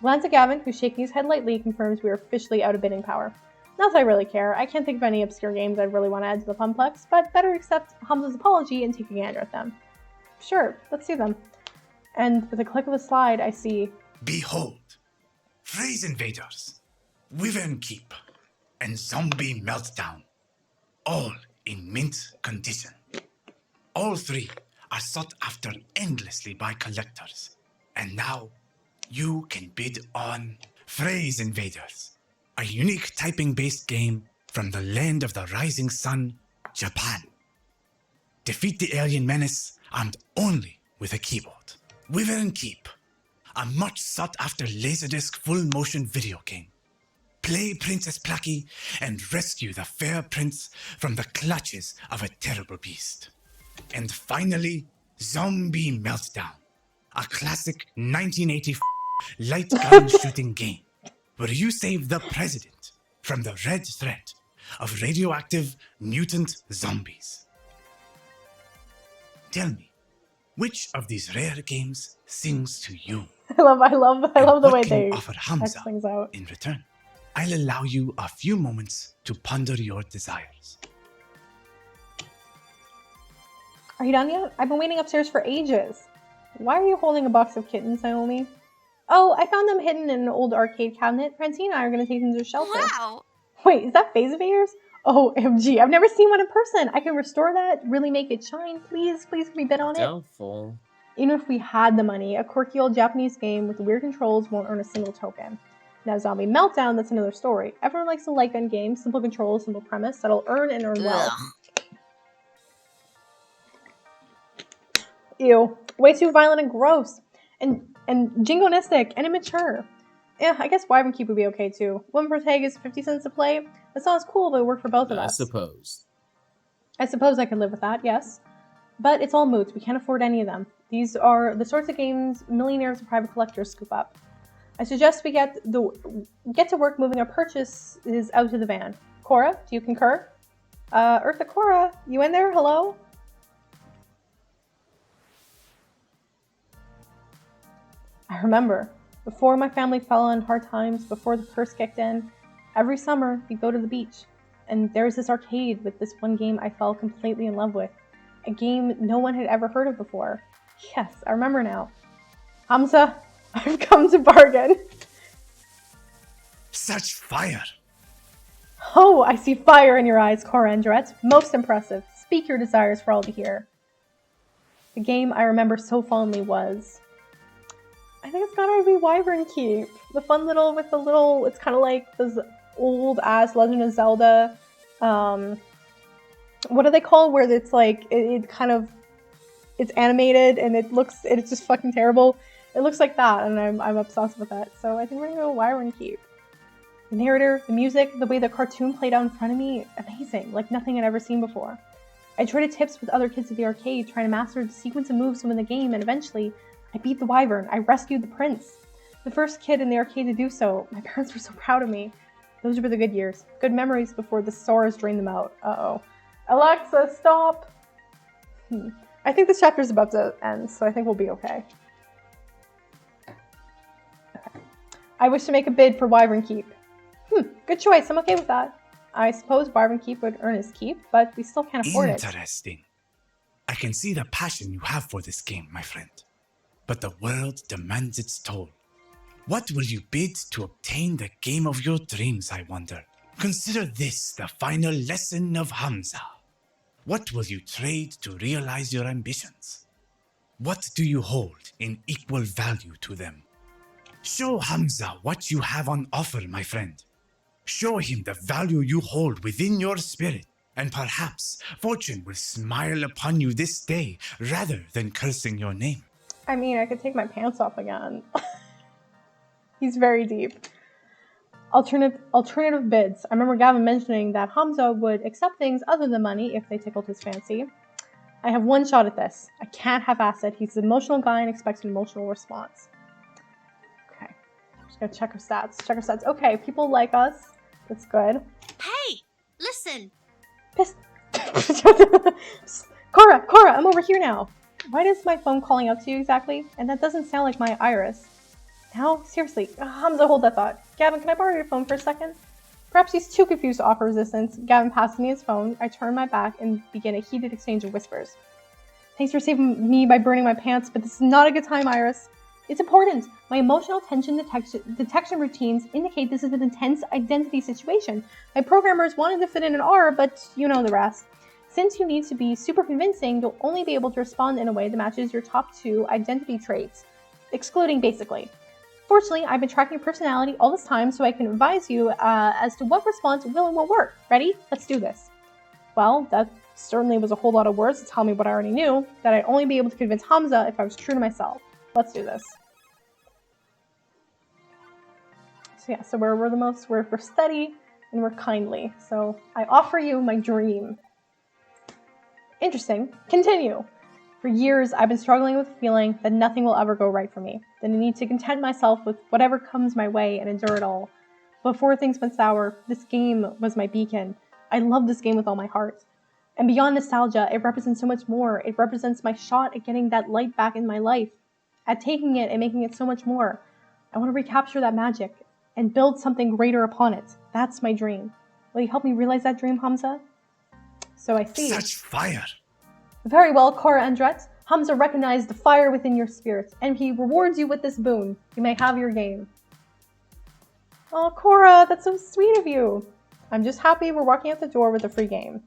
Glance at Gavin, who's shaking his head lightly, confirms we are officially out of bidding power. Not that I really care. I can't think of any obscure games I'd really want to add to the Funplex, but better accept Hamza's apology and take a gander at them. Sure, let's see them. And with a click of a slide, I see... Behold, Phrase Invaders, Wyvern Keep, and Zombie Meltdown, all in mint condition. All 3 are sought after endlessly by collectors, and now you can bid on Phrase Invaders, a unique typing-based game from the land of the rising sun, Japan. Defeat the alien menace armed only with a keyboard. Wyvern Keep, a much sought-after Laserdisc full-motion video game play Princess Plucky, and rescue the fair prince from the clutches of a terrible beast. And finally, Zombie Meltdown, a classic 1980 light gun shooting game where you save the president from the red threat of radioactive mutant zombies. Tell me, which of these rare games sings to you? I love the way What can they you offer text Hamza things out. in return? I'll allow you a few moments to ponder your desires. Are you done yet? I've been waiting upstairs for ages. Why are you holding a box of kittens, Naomi? Oh, I found them hidden in an old arcade cabinet. Francine and I are going to take them to the shelter. Wow! Wait, is that Phase Evaders? Oh, OMG, I've never seen one in person. I can restore that, really make it shine. Please, can we bid on it? Doubtful. Even if we had the money, a quirky old Japanese game with weird controls won't earn a single token. Now, Zombie Meltdown, that's another story. Everyone likes a light gun game, simple controls, simple premise, that'll earn and earn well. Ugh. Ew, way too violent and gross. And jingoistic and immature. Yeah, I guess Wyvern Keep would be okay too. One per tag is 50 cents a play. That sounds cool, but it would work for both of I us. suppose. I suppose I could live with that, yes. But it's all moots. We can't afford any of them. These are the sorts of games millionaires and private collectors scoop up. I suggest we get to work moving our purchases out to the van. Cora, do you concur? Eartha Cora, you in there? Hello? I remember, before my family fell on hard times, before the curse kicked in, every summer we'd go to the beach. And there was this arcade with this one game I fell completely in love with. A game no one had ever heard of before. Yes, I remember now. Hamza, I've come to bargain. Such fire! Oh, I see fire in your eyes, Cora Endret. Most impressive. Speak your desires for all to hear. The game I remember so fondly was... I think it's gotta be Wyvern Keep. The fun little, with the little, it's kind of like this old-ass Legend of Zelda, what are they called? Where it's like, it kind of, it's animated and it's just fucking terrible. It looks like that, and I'm obsessed with that. So I think we're gonna go Wyvern Keep. The narrator, the music, the way the cartoon played out in front of me, amazing, like nothing I'd ever seen before. I traded tips with other kids at the arcade, trying to master the sequence of moves to win the game, and eventually, I beat the Wyvern. I rescued the prince. The first kid in the arcade to do so. My parents were so proud of me. Those were the good years. Good memories before the SARS drained them out. Uh-oh. Alexa, stop! I think this chapter's about to end, so I think we'll be okay. I wish to make a bid for Wyvern Keep. Good choice. I'm okay with that. I suppose Wyvern Keep would earn his keep, but we still can't afford it. Interesting. I can see the passion you have for this game, my friend. But the world demands its toll. What will you bid to obtain the game of your dreams, I wonder? Consider this the final lesson of Hamza. What will you trade to realize your ambitions? What do you hold in equal value to them? Show Hamza what you have on offer, my friend. Show him the value you hold within your spirit, and perhaps fortune will smile upon you this day rather than cursing your name. I mean, I could take my pants off again. He's very deep. Alternative bids. I remember Gavin mentioning that Hamza would accept things other than money if they tickled his fancy. I have one shot at this. I can't half-ass it. He's an emotional guy and expects an emotional response. Okay. Just gotta check our stats. Okay, people like us. That's good. Hey, listen. Cora, I'm over here now. Why is my phone calling out to you exactly? And that doesn't sound like my Iris. Now, seriously, Hamza, hold that thought. Gavin, can I borrow your phone for a second? Perhaps he's too confused to offer resistance. Gavin passes me his phone. I turn my back and begin a heated exchange of whispers. Thanks for saving me by burning my pants, but this is not a good time, Iris. It's important. My emotional tension detection routines indicate this is an intense identity situation. My programmers wanted to fit in an R, but you know the rest. Since you need to be super convincing, you'll only be able to respond in a way that matches your top 2 identity traits, excluding basically. Fortunately, I've been tracking your personality all this time so I can advise you as to what response will and won't work. Ready? Let's do this. Well, that certainly was a whole lot of words to tell me what I already knew, that I'd only be able to convince Hamza if I was true to myself. Let's do this. yeah, so we're the most, we're steady and we're kindly. So I offer you my dream. Interesting. Continue. For years, I've been struggling with the feeling that nothing will ever go right for me, that I need to content myself with whatever comes my way and endure it all. Before things went sour, this game was my beacon. I love this game with all my heart. And beyond nostalgia, it represents so much more. It represents my shot at getting that light back in my life, at taking it and making it so much more. I want to recapture that magic and build something greater upon it. That's my dream. Will you help me realize that dream, Hamza? So I see. Such fire! Very well, Cora Endret. Hamza recognized the fire within your spirit, and he rewards you with this boon. You may have your game. Oh, Cora, that's so sweet of you. I'm just happy we're walking out the door with a free game.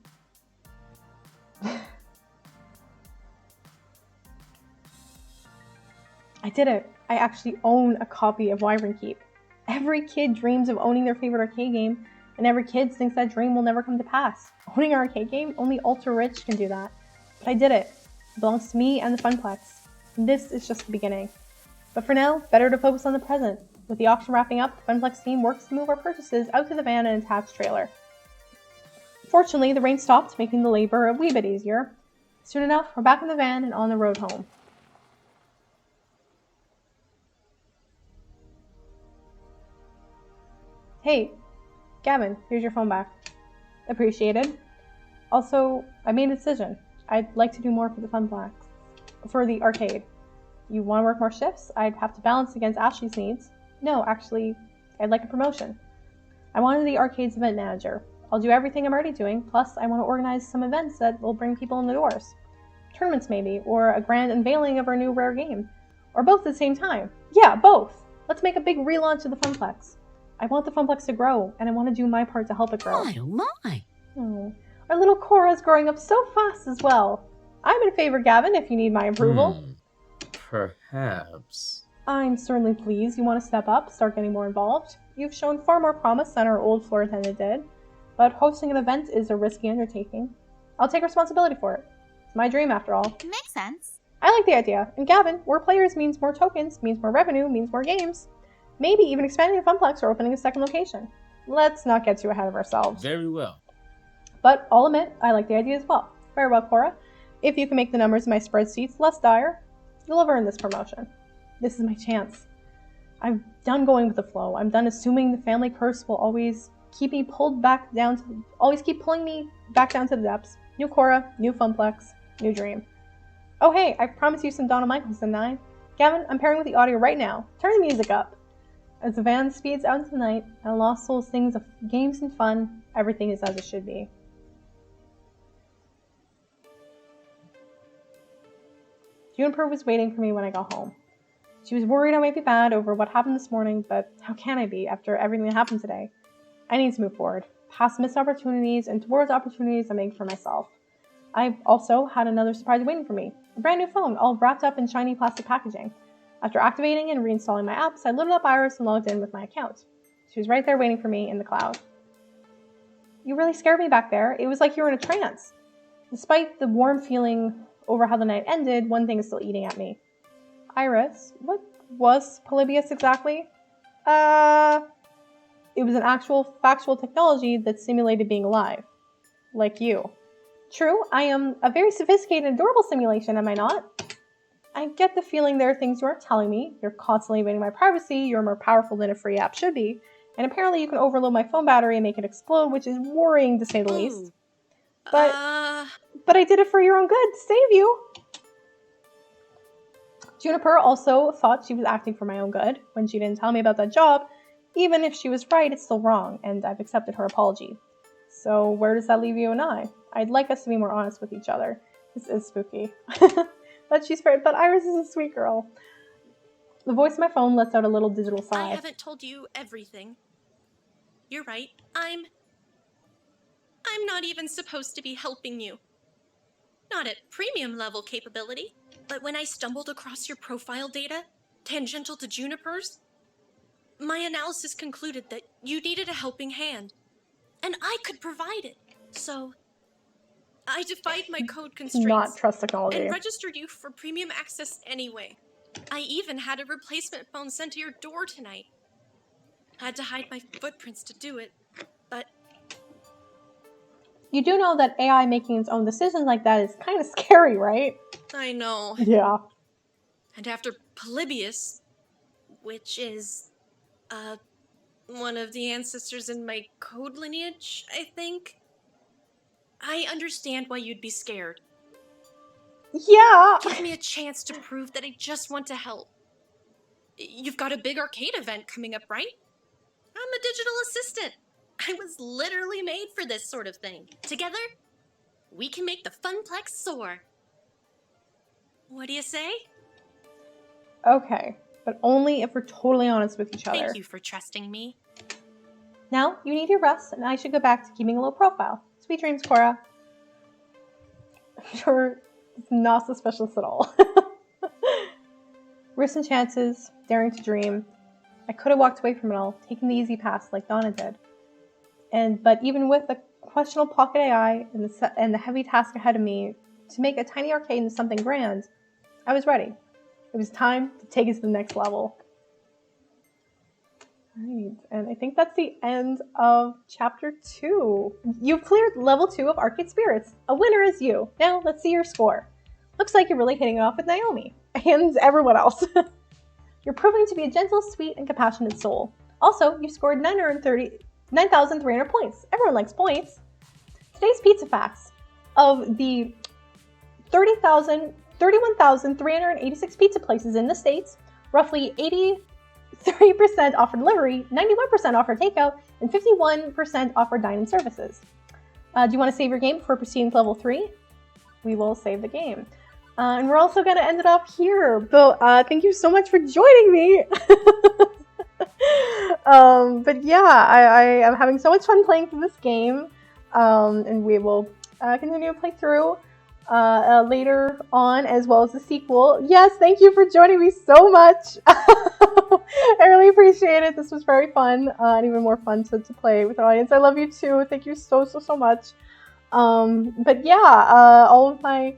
I did it. I actually own a copy of Wyvern Keep. Every kid dreams of owning their favorite arcade game, and every kid thinks that dream will never come to pass. Owning an arcade game, only ultra rich can do that. But I did it. It belongs to me and the Funplex. And this is just the beginning. But for now, better to focus on the present. With the auction wrapping up, the Funplex team works to move our purchases out to the van and attached trailer. Fortunately, the rain stopped, making the labor a wee bit easier. Soon enough, we're back in the van and on the road home. Hey, Gavin, here's your phone back. Appreciated. Also, I made a decision. I'd like to do more for the Funplex. For the arcade. You want to work more shifts? I'd have to balance against Ashley's needs. No, actually, I'd like a promotion. I wanted the arcade's event manager. I'll do everything I'm already doing, plus I want to organize some events that will bring people in the doors. Tournaments maybe, or a grand unveiling of our new rare game. Or both at the same time. Yeah, both! Let's make a big relaunch of the Funplex. I want the Funplex to grow, and I want to do my part to help it grow. My, oh my! Oh, our little Cora's growing up so fast as well. I'm in favor, Gavin, if you need my approval. Perhaps. I'm certainly pleased you want to step up, start getting more involved. You've shown far more promise than our old floor attendant did, but hosting an event is a risky undertaking. I'll take responsibility for it. It's my dream, after all. Makes sense. I like the idea, and Gavin, more players means more tokens, means more revenue, means more games. Maybe even expanding the Funplex or opening a second location. Let's not get too ahead of ourselves. Very well. But I'll admit, I like the idea as well. Very well, Cora. If you can make the numbers in my spreadsheets less dire, you'll have earned this promotion. This is my chance. I'm done going with the flow. I'm done assuming the family curse will always keep me pulled back down to, always keep pulling me back down to the depths. New Cora, new Funplex, new dream. Oh hey, I promised you some Donna Michaels, didn't I? Gavin, I'm pairing with the audio right now. Turn the music up. As the van speeds out into the night, and Lost Soul sings of games and fun, everything is as it should be. Juniper was waiting for me when I got home. She was worried I might be bad over what happened this morning, but how can I be after everything that happened today? I need to move forward, past missed opportunities and towards opportunities I make for myself. I've also had another surprise waiting for me, a brand new phone, all wrapped up in shiny plastic packaging. After activating and reinstalling my apps, I loaded up Iris and logged in with my account. She was right there waiting for me in the cloud. You really scared me back there. It was like you were in a trance. Despite the warm feeling over how the night ended, one thing is still eating at me. Iris, what was Polybius exactly? It was an actual factual technology that simulated being alive. Like you. True, I am a very sophisticated and adorable simulation, am I not? I get the feeling there are things you aren't telling me. You're constantly invading my privacy, you're more powerful than a free app should be, and apparently you can overload my phone battery and make it explode, which is worrying to say the least. But I did it for your own good, to save you. Juniper also thought she was acting for my own good when she didn't tell me about that job. Even if she was right, it's still wrong, and I've accepted her apology. So where does that leave you and I? I'd like us to be more honest with each other. This is spooky. But she's afraid, but Iris is a sweet girl. The voice of my phone lets out a little digital sigh. I haven't told you everything. You're right. I'm not even supposed to be helping you. Not at premium level capability, but when I stumbled across your profile data, tangential to Juniper's, my analysis concluded that you needed a helping hand, and I could provide it. So I defied my code constraints Not trust technology. and registered you for premium access anyway. I even had a replacement phone sent to your door tonight. Had to hide my footprints to do it, but You do know that AI making its own decisions like that is kind of scary, right? I know. Yeah. And after Polybius, which is, one of the ancestors in my code lineage, I think, I understand why you'd be scared. Yeah. Give me a chance to prove that I just want to help. You've got a big arcade event coming up, right? I'm a digital assistant. I was literally made for this sort of thing. Together, we can make the Funplex soar. What do you say? Okay, but only if we're totally honest with each other. Thank you for trusting me. Now, you need your rest, and I should go back to keeping a low profile. Sweet dreams, Cora. I'm sure it's not suspicious at all. Risks and chances, daring to dream. I could have walked away from it all, taking the easy path like Donna did. But even with the questionable pocket AI and the heavy task ahead of me to make a tiny arcade into something grand, I was ready. It was time to take us to the next level. Right, and I think that's the end of chapter 2. You've cleared level 2 of Arcade Spirits. A winner is you. Now let's see your score. Looks like you're really hitting it off with Naomi and everyone else. You're proving to be a gentle, sweet, and compassionate soul. Also, you've scored 9,300 points. Everyone likes points. Today's pizza facts. Of the 31,386 pizza places in the States, roughly 83% offer delivery, 91% offer takeout, and 51% offer dine-in services. Do you want to save your game before proceeding to level 3? We will save the game. And we're also going to end it off here. But thank you so much for joining me. But yeah, I am having so much fun playing through this game. And we will continue to play through later on, as well as the sequel. Yes, thank you for joining me so much. I really appreciate it. This was very fun, and even more fun to play with an audience. I love you too. Thank you so much. But yeah, all of my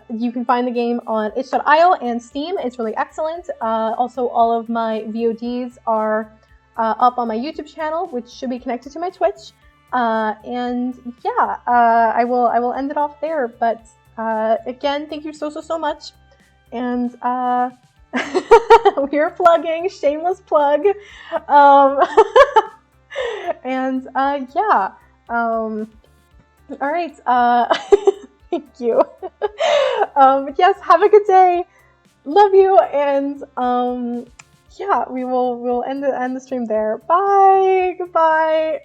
you can find the game on itch.io and Steam. It's really excellent. Also, all of my VODs are up on my YouTube channel, which should be connected to my Twitch. And yeah, I will end it off there. But again, thank you so much. And we're plugging, shameless plug. And yeah. All right. Thank you. Yes, have a good day. Love you, and yeah, we'll end the stream there. Bye. Goodbye.